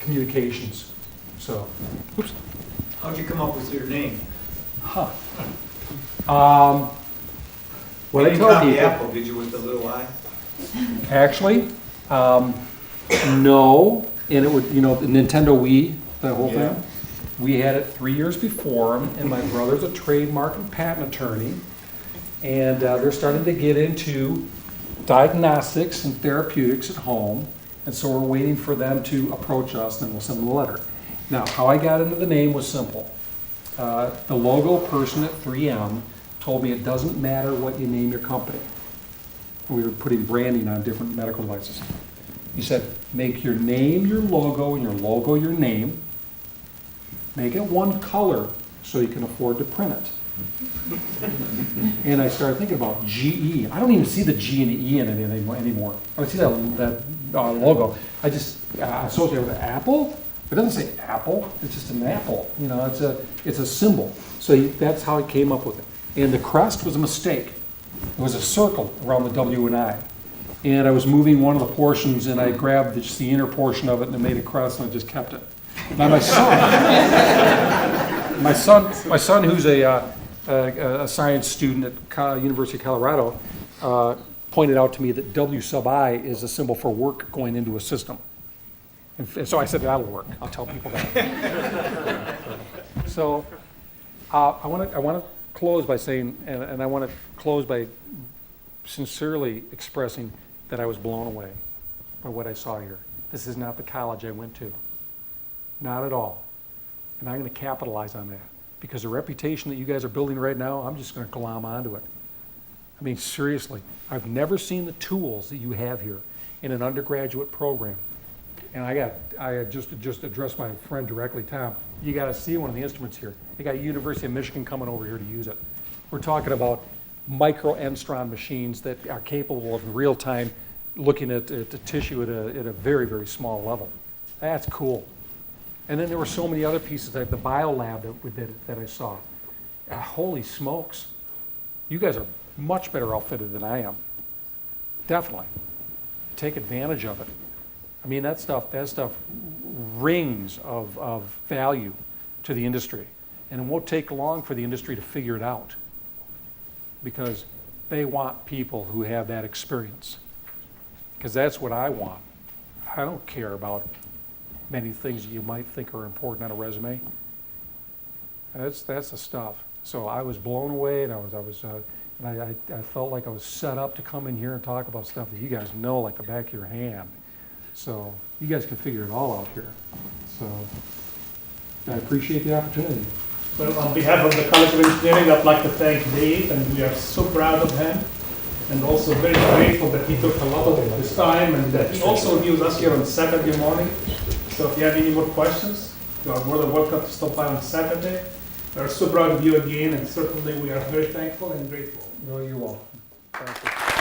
Communications. So, oops. How'd you come up with your name? Huh. You What I didn't tell copy people, Apple, did you, with the little I? actually, no, and it would, you know, the Nintendo Wii, the whole Yeah. thing. We had it 3 years before him, and my brother's a trademark and patent attorney, and they're starting to get into diagnostics and therapeutics at home, and so we're waiting for them to approach us, and then we'll send them a letter. Now, how I got into the name was simple. The logo person at 3M told me it doesn't matter what you name your company. We were putting branding on different medical devices. He said, make your name your logo and your logo your name. Make it one color so you can afford to print it. And I started thinking about GE. I don't even see the G and the E in it anymore. I see that logo. I just associate it with Apple. It doesn't say Apple. It's just an apple. You know, it's a symbol. So that's how I came up with it. And the crest was a mistake. It was a circle around the W and I. And I was moving one of the portions, and I grabbed just the inner portion of it, and it made a crest, and I just kept it. Now my son, who's a science student at University of Colorado, pointed out to me that W sub I is a symbol for work going into a system. And so I said, that'll work. I'll tell people that. So I want to close by saying, and I want to close by sincerely expressing that I was blown away by what I saw here. This is not the college I went to. Not at all. And I'm going to capitalize on that. Because the reputation that you guys are building right now, I'm just going to glom onto it. I mean, seriously, I've never seen the tools that you have here in an undergraduate program. And I just addressed my friend directly, Tom. You got to see one of the instruments here. They got University of Michigan coming over here to use it. We're talking about micro-enstron machines that are capable of in real time looking at the tissue at a very, very small level. That's cool. And then there were so many other pieces, like the biolab that I saw. Holy smokes. You guys are much better outfitted than I am. Definitely. Take advantage of it. I mean, that stuff rings of value to the industry. And it won't take long for the industry to figure it out, because they want people who have that experience. Because that's what I want. I don't care about many things that you might think are important on a resume. That's the stuff. So I was blown away, and I felt like I was set up to come in here and talk about stuff that you guys know like the back of your hand. So you guys can figure it all out here. So I appreciate the opportunity. Well, on behalf of the College of Engineering, I'd like to thank Dave, and we are so proud of him, and also very grateful that he took a lot of his time, and that he also was us here on Saturday morning. So if you have any more questions, you are more than welcome to stop by on Saturday. We are so proud of you again, and certainly we are very thankful and grateful. No, you're welcome. Thank you.